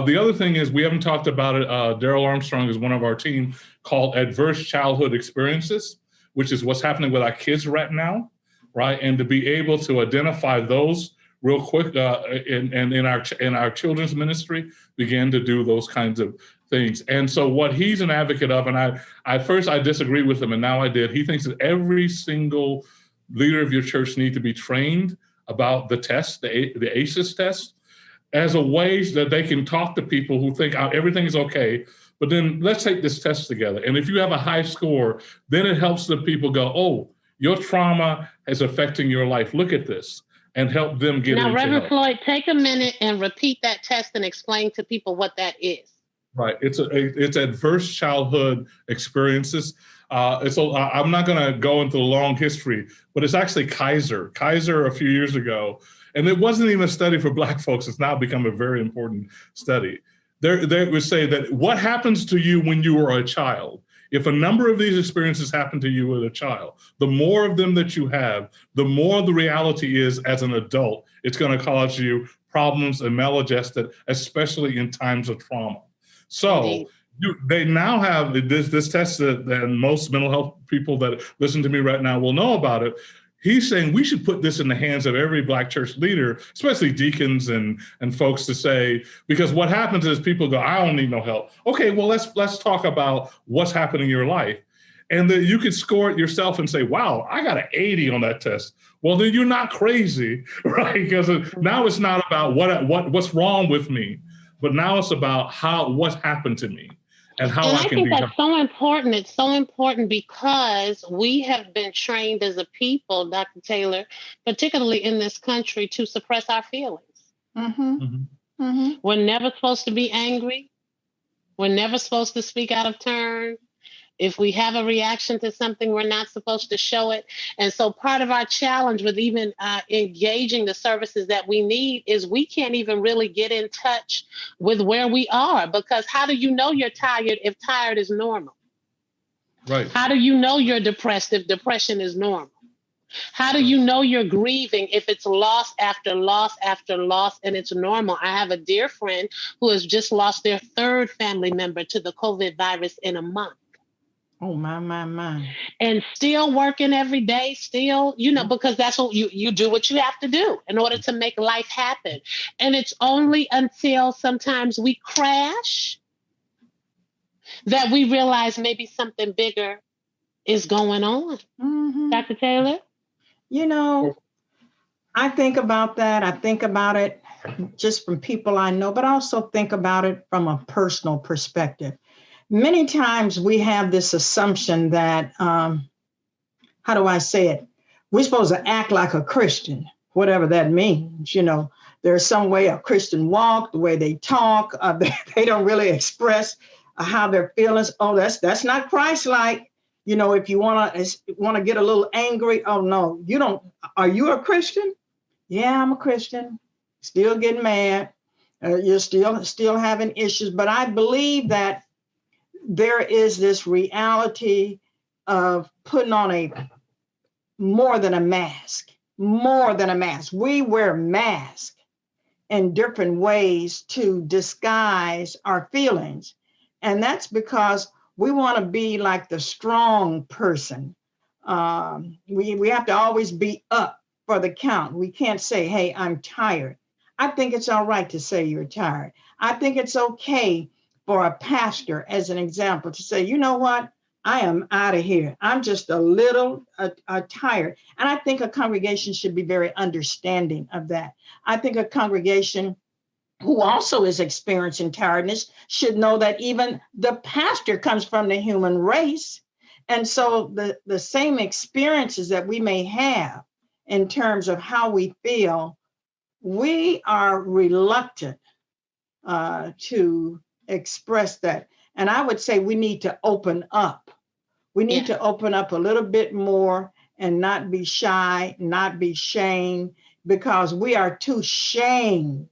The other thing is, we haven't talked about it. Daryl Armstrong is one of our team, called Adverse Childhood Experiences, which is what's happening with our kids right now, right? And to be able to identify those real quick, and in our children's ministry, begin to do those kinds of things. And so what he's an advocate of, and at first I disagreed with him, and now I did. He thinks that every single leader of your church need to be trained about the test, the ACEs test, as a way that they can talk to people who think everything's okay, but then let's take this test together. And if you have a high score, then it helps the people go, oh, your trauma is affecting your life. Look at this, and help them get into Reverend help. Floyd, take a minute and repeat that test and explain to people what that is. Right. It's Adverse Childhood Experiences. I'm not going to go into the long history, but it's actually Kaiser a few years ago. And it wasn't even a study for Black folks. It's now become a very important study. They would say that what happens to you when you were a child, if a number of these experiences happen to you as a child, the more of them that you have, the more the reality is as an adult, it's going to cause you problems and maladjusted, especially in times of trauma. So they now have this test that most mental health people that listen to me right now will know about it. He's saying we should put this in the hands of every Black church leader, especially deacons and folks, to say, because what happens is people go, I don't need no help. Okay, well, let's talk about what's happening in your life. And then you can score it yourself and say, wow, I got an 80 on that test. Well, then you're not crazy, right? Because now it's not about what's wrong with me, but now it's about what happened to me and how I can be. And I think that's so important. It's so important because we have been trained as a people, Dr. Taylor, particularly in this country, to suppress our feelings. Mm-hmm. Mm-hmm. Mm-hmm. We're never supposed to be angry. We're never supposed to speak out of turn. If we have a reaction to something, we're not supposed to show it. And so part of our challenge with even engaging the services that we need is we can't even really get in touch with where we are, because how do you know you're tired if tired is normal? Right. How do you know you're depressed if depression is normal? How do you know you're grieving if it's loss after loss after loss and it's normal? I have a dear friend who has just lost their third family member to the COVID virus in a month. Oh, my. And still working every day, still, because that's what you do what you have to do in order to make life happen. And it's only until sometimes we crash that we realize maybe something bigger is going on. Mm-hmm. Dr. Taylor? I think about that. I think about it just from people I know, but I also think about it from a personal perspective. Many times we have this assumption that, how do I say it? We're supposed to act like a Christian, whatever that means. There's some way a Christian walk, the way they talk, they don't really express how their feelings. Oh, that's not Christ-like. If you want to get a little angry, oh no, you don't. Are you a Christian? Yeah, I'm a Christian. Still getting mad. You're still having issues. But I believe that there is this reality of putting on more than a mask. We wear masks in different ways to disguise our feelings. And that's because we want to be like the strong person. We have to always be up for the count. We can't say, hey, I'm tired. I think it's all right to say you're tired. I think it's okay for a pastor, as an example, to say, you know what? I am out of here. I'm just a little tired. And I think a congregation should be very understanding of that. I think a congregation who also is experiencing tiredness should know that even the pastor comes from the human race. And so the same experiences that we may have in terms of how we feel, we are reluctant to express that. And I would say we need to open up. We need to open up a little bit more and not be shy, not be shamed, because we are too shamed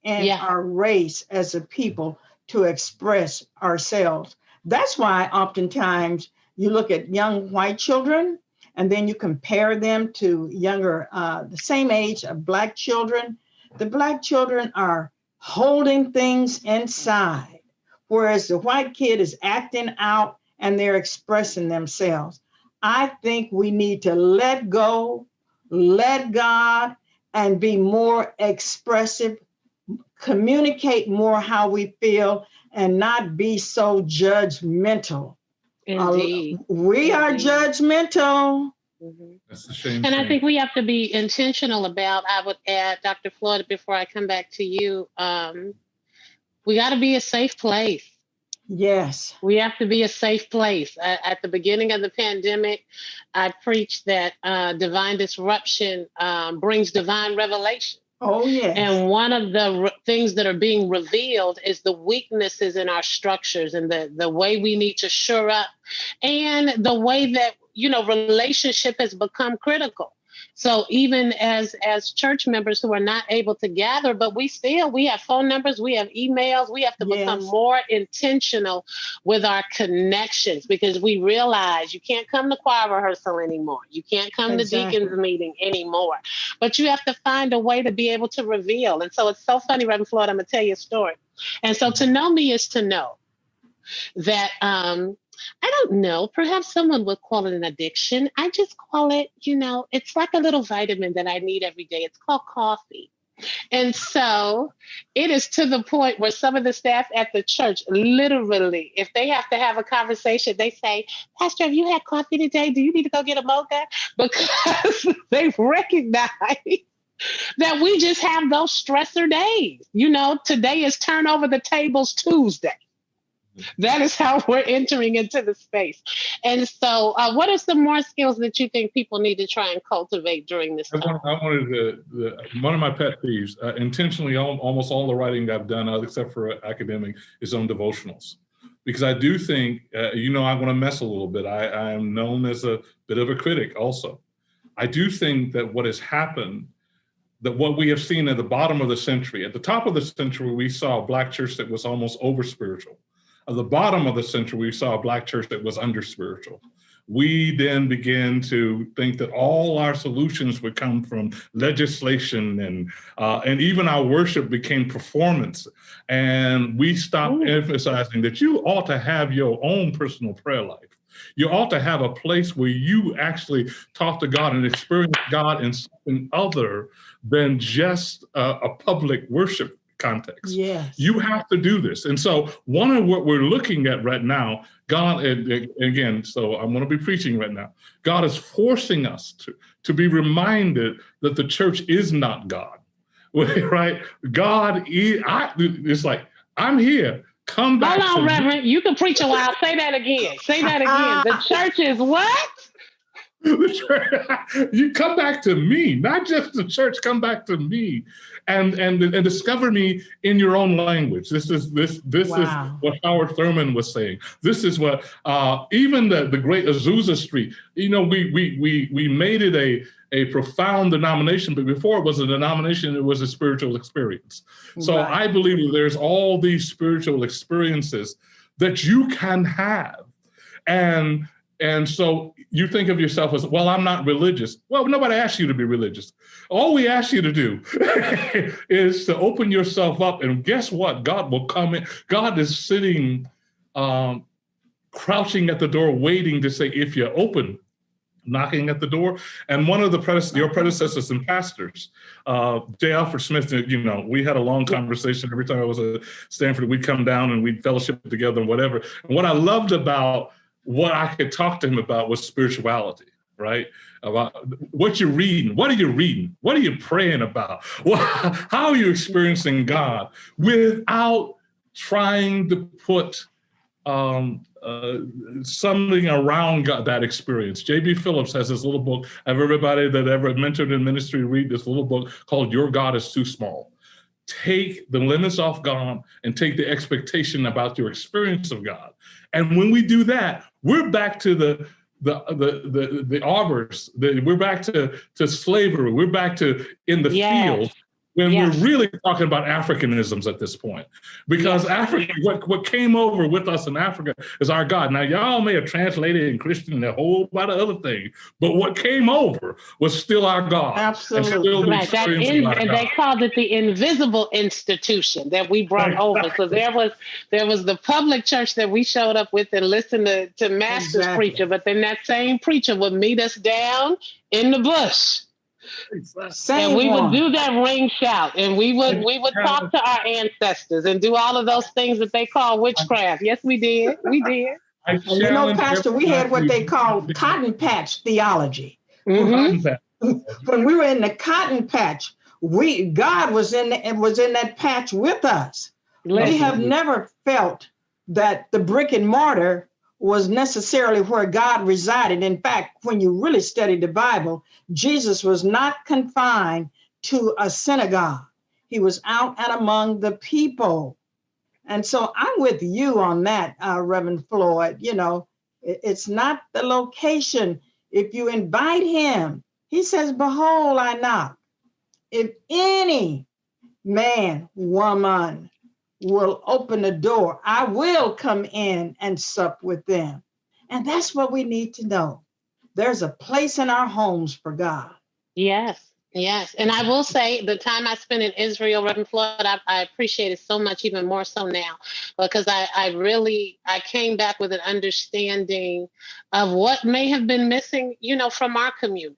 in our race as a people to express ourselves. That's why oftentimes you look at young white children and then you compare them to younger, the same age of Black children. The Black children are holding things inside, whereas the white kid is acting out and they're expressing themselves. I think we need to let go, let God, and be more expressive, communicate more how we feel, and not be so judgmental. Indeed. We are judgmental. Mm-hmm. That's a shame. And I think we have to be intentional about, I would add, Dr. Floyd, before I come back to you, we got to be a safe place. Yes. We have to be a safe place. At the beginning of the pandemic, I preached that divine disruption brings divine revelation. Oh, yes. And one of the things that are being revealed is the weaknesses in our structures and the way we need to shore up, and the way that, relationship has become critical. So even as church members who are not able to gather, but we have phone numbers, we have emails, we have to become more intentional with our connections, because we realize you can't come to choir rehearsal anymore. You can't come to deacon's meeting anymore, but you have to find a way to be able to reveal. And so it's so funny, Reverend Floyd, I'm going to tell you a story. And so to know me is to know that, I don't know, perhaps someone would call it an addiction. I just call it, it's like a little vitamin that I need every day. It's called coffee. And so it is to the point where some of the staff at the church, literally, if they have to have a conversation, they say, Pastor, have you had coffee today? Do you need to go get a mocha? Because they recognize that we just have those stressor days. Today is turn over the tables Tuesday. That is how we're entering into the space. And so what are some more skills that you think people need to try and cultivate during this time? I wanted one of my pet peeves, intentionally, almost all the writing I've done, except for academic, is on devotionals. Because I do think, I'm going to mess a little bit. I am known as a bit of a critic also. I do think that what has happened, that what we have seen at the bottom of the century, at the top of the century, we saw a Black church that was almost over spiritual. At the bottom of the century, we saw a Black church that was under spiritual. we then began to think that all our solutions would come from legislation, and even our worship became performance. And we stopped emphasizing that you ought to have your own personal prayer life. You ought to have a place where you actually talk to God and experience God in something other than just a public worship context. Yes. You have to do this. And so one of what we're looking at right now, God, and again, so I'm going to be preaching right now. God is forcing us to be reminded that the church is not God, right? God is, it's like, I'm here. Come back. Hold on, Reverend. You can preach a while. Say that again. Say that again. The church is what? You come back to me, not just the church. Come back to me, and discover me in your own language. This is what Howard Thurman was saying. This is what even the great Azusa Street. You know, we made it a profound denomination, but before it was a denomination, it was a spiritual experience. So I believe that there's all these spiritual experiences that you can have, and so you think of yourself as, well, I'm not religious. Well, nobody asked you to be religious. All we ask you to do is to open yourself up, and guess what? God will come in. God is sitting, crouching at the door, waiting to say, if you're open, knocking at the door. And one of your predecessors and pastors, J. Alfred Smith, you know, we had a long conversation. Every time I was at Stanford, we'd come down and we'd fellowship together and whatever. And what I loved about what I could talk to him about was spirituality, right? About what you're reading. What are you reading? What are you praying about? How are you experiencing God without trying to put something around that experience? J.B. Phillips has this little book. Have everybody that ever mentored in ministry read this little book called Your God is Too Small. Take the limits off God and take the expectation about your experience of God. And when we do that, we're back to the arbors. We're back to slavery. We're back to in the field. When we're really talking about Africanisms at this point, because Africa, what came over with us in Africa is our God. Now, y'all may have translated in Christian and a whole lot of other things, but what came over was still our God. Absolutely. Right. And they called it the invisible institution that we brought over. So there was the public church that we showed up with and listened to Master's preacher, but then that same preacher would meet us down in the bush. And we would do that ring shout, and we would talk to our ancestors and do all of those things that they call witchcraft. Yes, we did. We did. And you know, Pastor, we had what they called cotton patch theology. Mm-hmm. When we were in the cotton patch, God was in that patch with us. We have never felt that the brick and mortar was necessarily where God resided. In fact, when you really study the Bible, Jesus was not confined to a synagogue. He was out and among the people. And so I'm with you on that, Reverend Floyd. You know, it's not the location. If you invite him, he says, behold, I knock. If any man, woman will open the door, I will come in and sup with them. And that's what we need to know. There's a place in our homes for God. Yes. And I will say the time I spent in Israel, Reverend Floyd, I appreciate it so much, even more so now, because I came back with an understanding of what may have been missing, you know, from our community.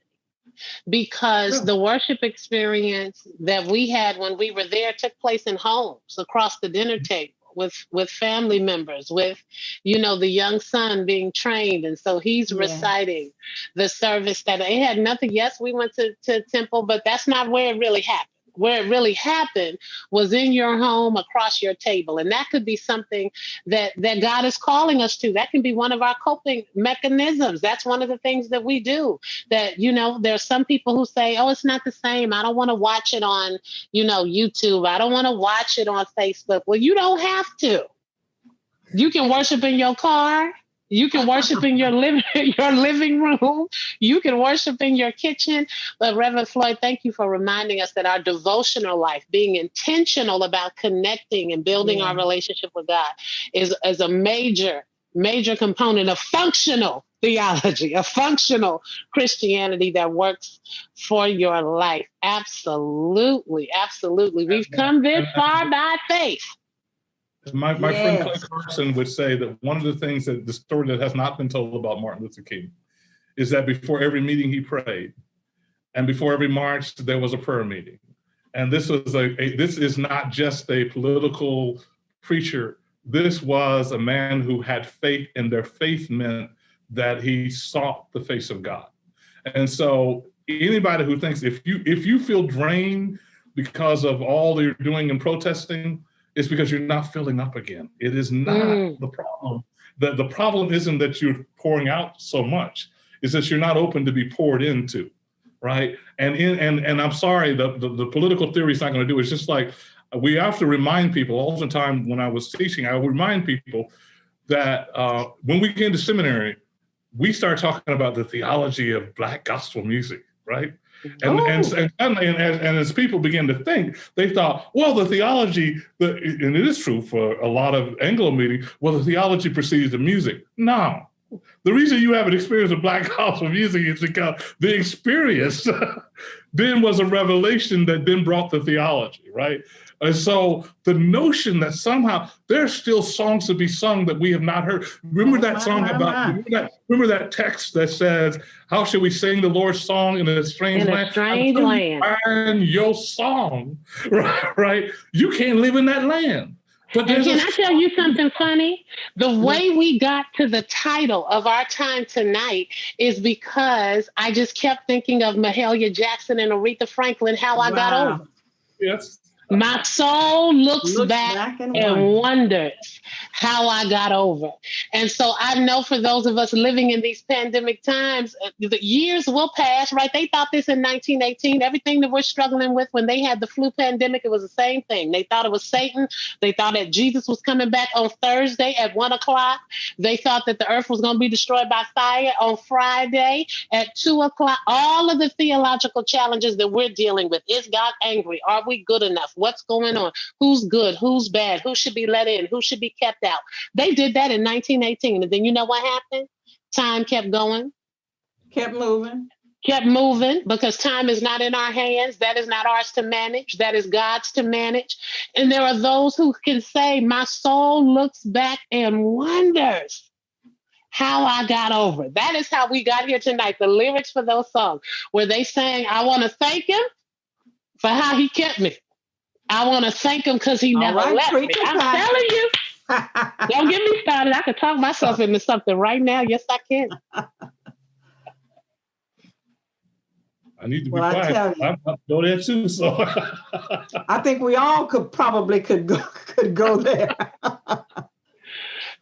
Because the worship experience that we had when we were there took place in homes across the dinner table with family members, with, you know, the young son being trained. And so he's reciting the service that it had nothing. Yes, we went to temple, but that's not where it really happened. Where it really happened was in your home across your table. And that could be something that God is calling us to. That can be one of our coping mechanisms. That's one of the things that we do. That, you know, there's some people who say, oh, it's not the same. I don't want to watch it on, you know, YouTube. I don't want to watch it on Facebook. Well, you don't have to. You can worship in your car. You can worship in your living room. You can worship in your kitchen. But Reverend Floyd, thank you for reminding us that our devotional life, being intentional about connecting and building our relationship with God, is a major major component of functional theology, a functional Christianity that works for your life. Absolutely, absolutely. We've come this far by faith. My friend Clay Carson would say that one of the things that the story that has not been told about Martin Luther King is that before every meeting he prayed, and before every march there was a prayer meeting. And this was this is not just a political preacher. This was a man who had faith, and their faith meant that he sought the face of God. And so anybody who thinks if you feel drained because of all that you're doing and protesting, it's because you're not filling up again. It is not the problem. The problem isn't that you're pouring out so much. It's that you're not open to be poured into, right? And I'm sorry, the political theory is not going to do it. It's just like we have to remind people all the time. When I was teaching, I would remind people that when we get into seminary, we start talking about the theology of Black gospel music, right? And as people begin to think, they thought, well, the theology, and it is true for a lot of Anglo meetings, well, the theology precedes the music. No. The reason you have an experience of Black gospel music is because the experience then was a revelation that then brought the theology, right? And so the notion that somehow there's still songs to be sung that we have not heard. Remember that song about, remember that text that says, how should we sing the Lord's song in a strange land? In a strange land. Find your song, right? You can't live in that land. But and can I tell you something funny? The way we got to the title of our time tonight is because I just kept thinking of Mahalia Jackson and Aretha Franklin, How I Got Over. Yes. My soul looks back and wonders how I got over. And so I know for those of us living in these pandemic times, the years will pass, right? They thought this in 1918. Everything that we're struggling with when they had the flu pandemic, it was the same thing. They thought it was Satan. They thought that Jesus was coming back on Thursday at 1:00. They thought that the earth was going to be destroyed by fire on Friday at 2:00. All of the theological challenges that we're dealing with. Is God angry? Are we good enough? What's going on? Who's good? Who's bad? Who should be let in? Who should be kept out? They did that in 1918. And then you know what happened? Time kept going. Kept moving. Kept moving because time is not in our hands. That is not ours to manage. That is God's to manage. And there are those who can say, my soul looks back and wonders how I got over. That is how we got here tonight. The lyrics for those songs where they sang, I want to thank him for how he kept me. I want to thank him because he never left me. I'm telling you. Don't get me started. I could talk myself into something right now. Yes, I can. I need to be quiet. I'm go there too. So I think we all could go there.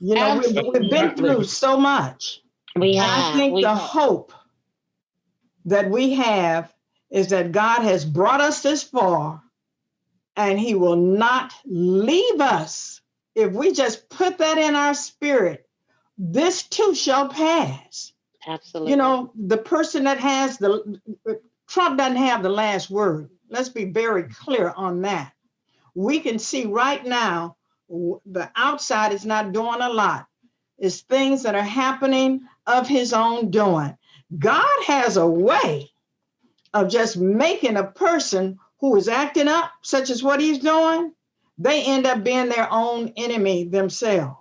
You know, we've been through so much. We have. I think the hope that we have is that God has brought us this far. And he will not leave us. If we just put that in our spirit, this too shall pass. Absolutely. You know, the person that has Trump doesn't have the last word. Let's be very clear on that. We can see right now, the outside is not doing a lot. It's things that are happening of his own doing. God has a way of just making a person who is acting up, such as what he's doing, they end up being their own enemy themselves.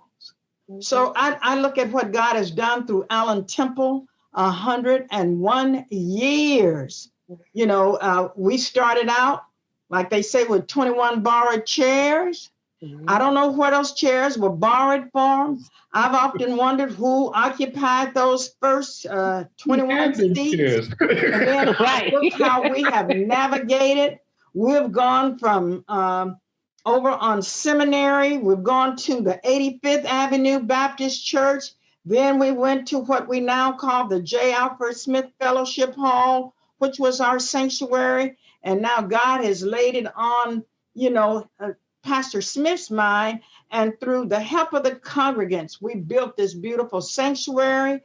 Mm-hmm. So I look at what God has done through Allen Temple, 101 years. You know, we started out, like they say, with 21 borrowed chairs. Mm-hmm. I don't know what those chairs were borrowed from. I've often wondered who occupied those first 21 seats. And then look how we have navigated. We've gone from over on Seminary. We've gone to the 85th Avenue Baptist Church. Then we went to what we now call the J. Alfred Smith Fellowship Hall, which was our sanctuary. And now God has laid it on, you know, Pastor Smith's mind. And through the help of the congregants, we built this beautiful sanctuary.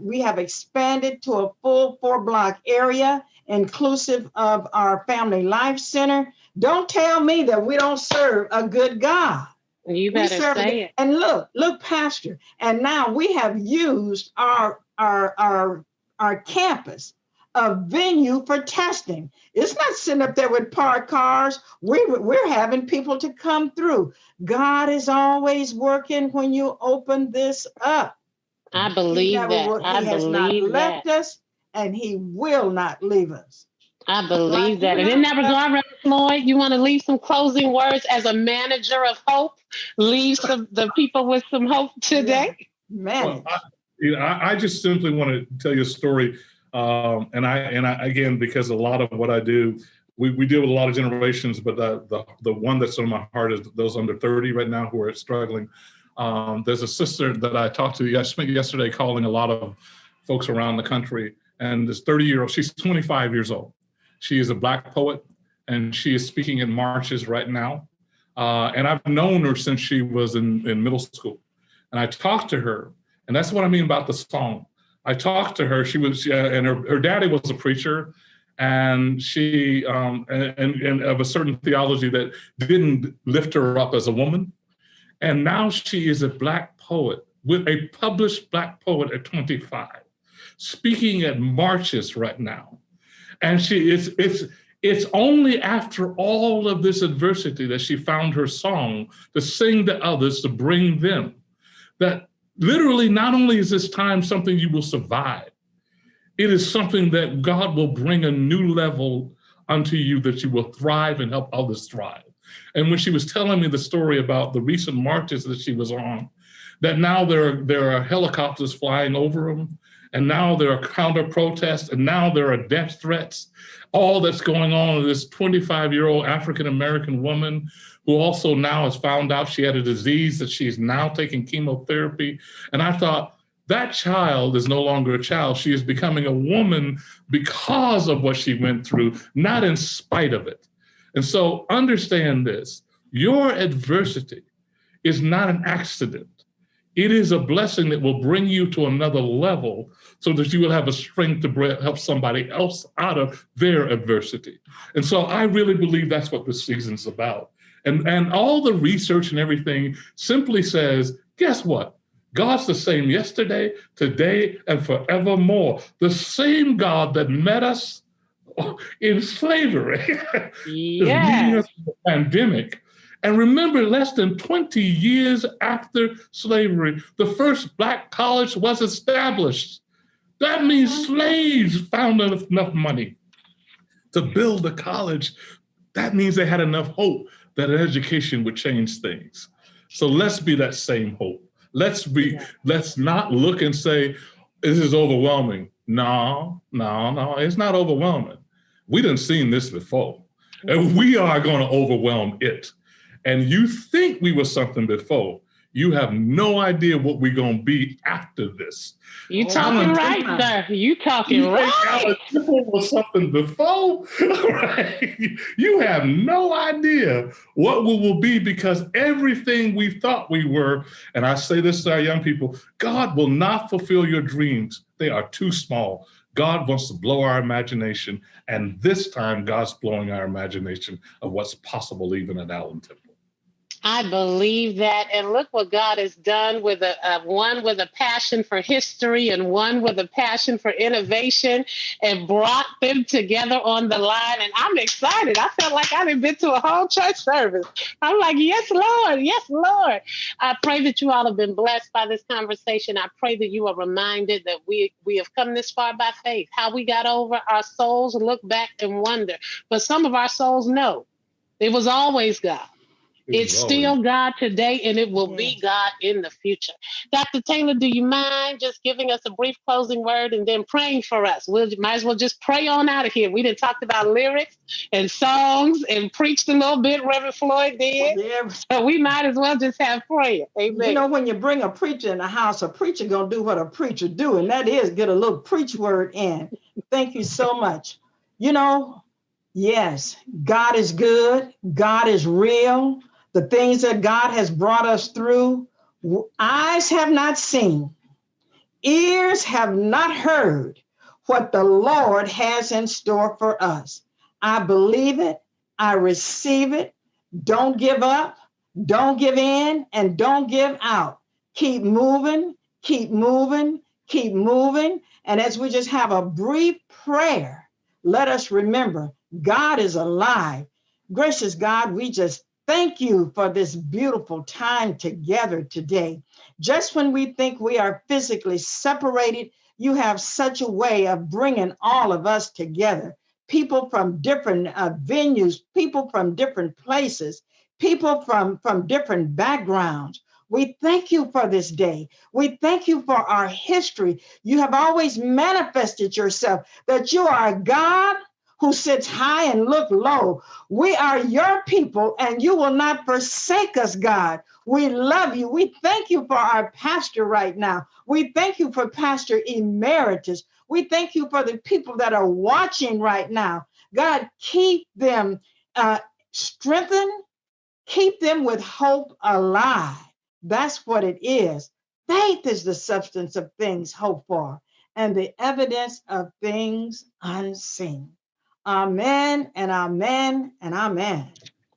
We have expanded to a full 4-block area, inclusive of our Family Life Center. Don't tell me that we don't serve a good God. You We better serve say a, it. and look, Pastor, and now we have used our campus, a venue for testing. It's not sitting up there with parked cars. We're having people to come through. God is always working when you open this up. I believe that. He has not left us, and he will not leave us. I believe that. And in that regard, Reverend Floyd, you want to leave some closing words as a manager of hope? Leave the people with some hope today? Yeah. Well, I just simply want to tell you a story. And I again, because a lot of what I do, we deal with a lot of generations, but the one that's on my heart is those under 30 right now who are struggling. There's a sister that I talked to yesterday calling a lot of folks around the country, and this 30-year-old, she's 25 years old. She is a Black poet, and she is speaking in marches right now. And I've known her since she was in middle school. And I talked to her, and that's what I mean about the song. I talked to her. She was, and her daddy was a preacher, and she and of a certain theology that didn't lift her up as a woman. And now she is a Black poet, with a published Black poet at 25, speaking at marches right now. And it's only after all of this adversity that she found her song to sing to others, to bring them. That literally, not only is this time something you will survive, it is something that God will bring a new level unto you, that you will thrive and help others thrive. And when she was telling me the story about the recent marches that she was on, that now there are helicopters flying over them, and now there are counter protests, and now there are death threats. All that's going on with this 25-year-old African-American woman who also now has found out she had a disease, that she's now taking chemotherapy. And I thought, that child is no longer a child. She is becoming a woman because of what she went through, not in spite of it. And so understand this, your adversity is not an accident. It is a blessing that will bring you to another level so that you will have a strength to help somebody else out of their adversity. And so I really believe that's what this season's about. And all the research and everything simply says, guess what? God's the same yesterday, today, and forevermore. The same God that met us in slavery is meeting us in the pandemic. And remember, less than 20 years after slavery, the first Black college was established. That means slaves found enough money to build a college. That means they had enough hope that an education would change things. So let's be that same hope. Let's not look and say, this is overwhelming. No, it's not overwhelming. We done seen this before, and we are going to overwhelm it. And you think we were something before. You have no idea what we're going to be after this. You talking right, sir. You talking right. You was something before, right? You have no idea what we will be, because everything we thought we were, and I say this to our young people, God will not fulfill your dreams. They are too small. God wants to blow our imagination. And this time, God's blowing our imagination of what's possible even at Allen Temple. I believe that. And look what God has done with one with a passion for history and one with a passion for innovation, and brought them together on the line. And I'm excited. I felt like I've been to a whole church service. I'm like, yes, Lord. Yes, Lord. I pray that you all have been blessed by this conversation. I pray that you are reminded that we have come this far by faith. How we got over, our souls look back and wonder. But some of our souls know it was always God. It's still God today, and it will be God in the future. Dr. Taylor, do you mind just giving us a brief closing word and then praying for us? We might as well just pray on out of here. We done talked about lyrics and songs and preached a little bit, Reverend Floyd did. Yeah. So we might as well just have prayer. Amen. You know, when you bring a preacher in the house, a preacher gonna do what a preacher do, and that is get a little preach word in. Thank you so much. You know, yes, God is good. God is real. The things that God has brought us through, eyes have not seen, ears have not heard what the Lord has in store for us. I believe it. I receive it. Don't give up. Don't give in and don't give out. Keep moving, keep moving, keep moving. And as we just have a brief prayer, let us remember God is alive. Gracious God, we just thank you for this beautiful time together today. Just when we think we are physically separated, you have such a way of bringing all of us together. People from different venues, people from different places, people from different backgrounds. We thank you for this day. We thank you for our history. You have always manifested yourself that you are a God who sits high and look low. We are your people and you will not forsake us, God. We love you. We thank you for our pastor right now. We thank you for Pastor Emeritus. We thank you for the people that are watching right now. God, keep them strengthened, keep them with hope alive. That's what it is. Faith is the substance of things hoped for and the evidence of things unseen. Amen and amen and amen.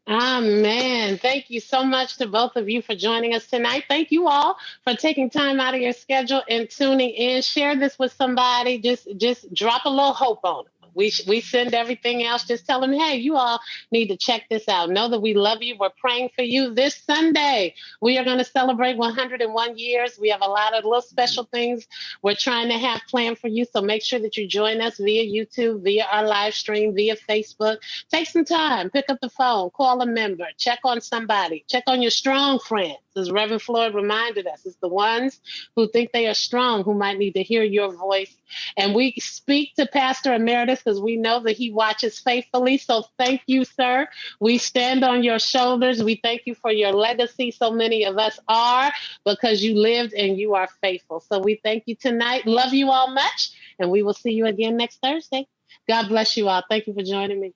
Amen. Thank you so much to both of you for joining us tonight. Thank you all for taking time out of your schedule and tuning in. Share this with somebody. Just drop a little hope on them. We send everything else. Just tell them, hey, you all need to check this out. Know that we love you. We're praying for you. This Sunday, we are going to celebrate 101 years. We have a lot of little special things we're trying to have planned for you. So make sure that you join us via YouTube, via our live stream, via Facebook. Take some time, pick up the phone, call a member, check on somebody, check on your strong friends. As Reverend Floyd reminded us, it's the ones who think they are strong who might need to hear your voice. And we speak to Pastor Emeritus because we know that he watches faithfully. So thank you, sir. We stand on your shoulders. We thank you for your legacy. So many of us are because you lived and you are faithful. So we thank you tonight. Love you all much. And we will see you again next Thursday. God bless you all. Thank you for joining me.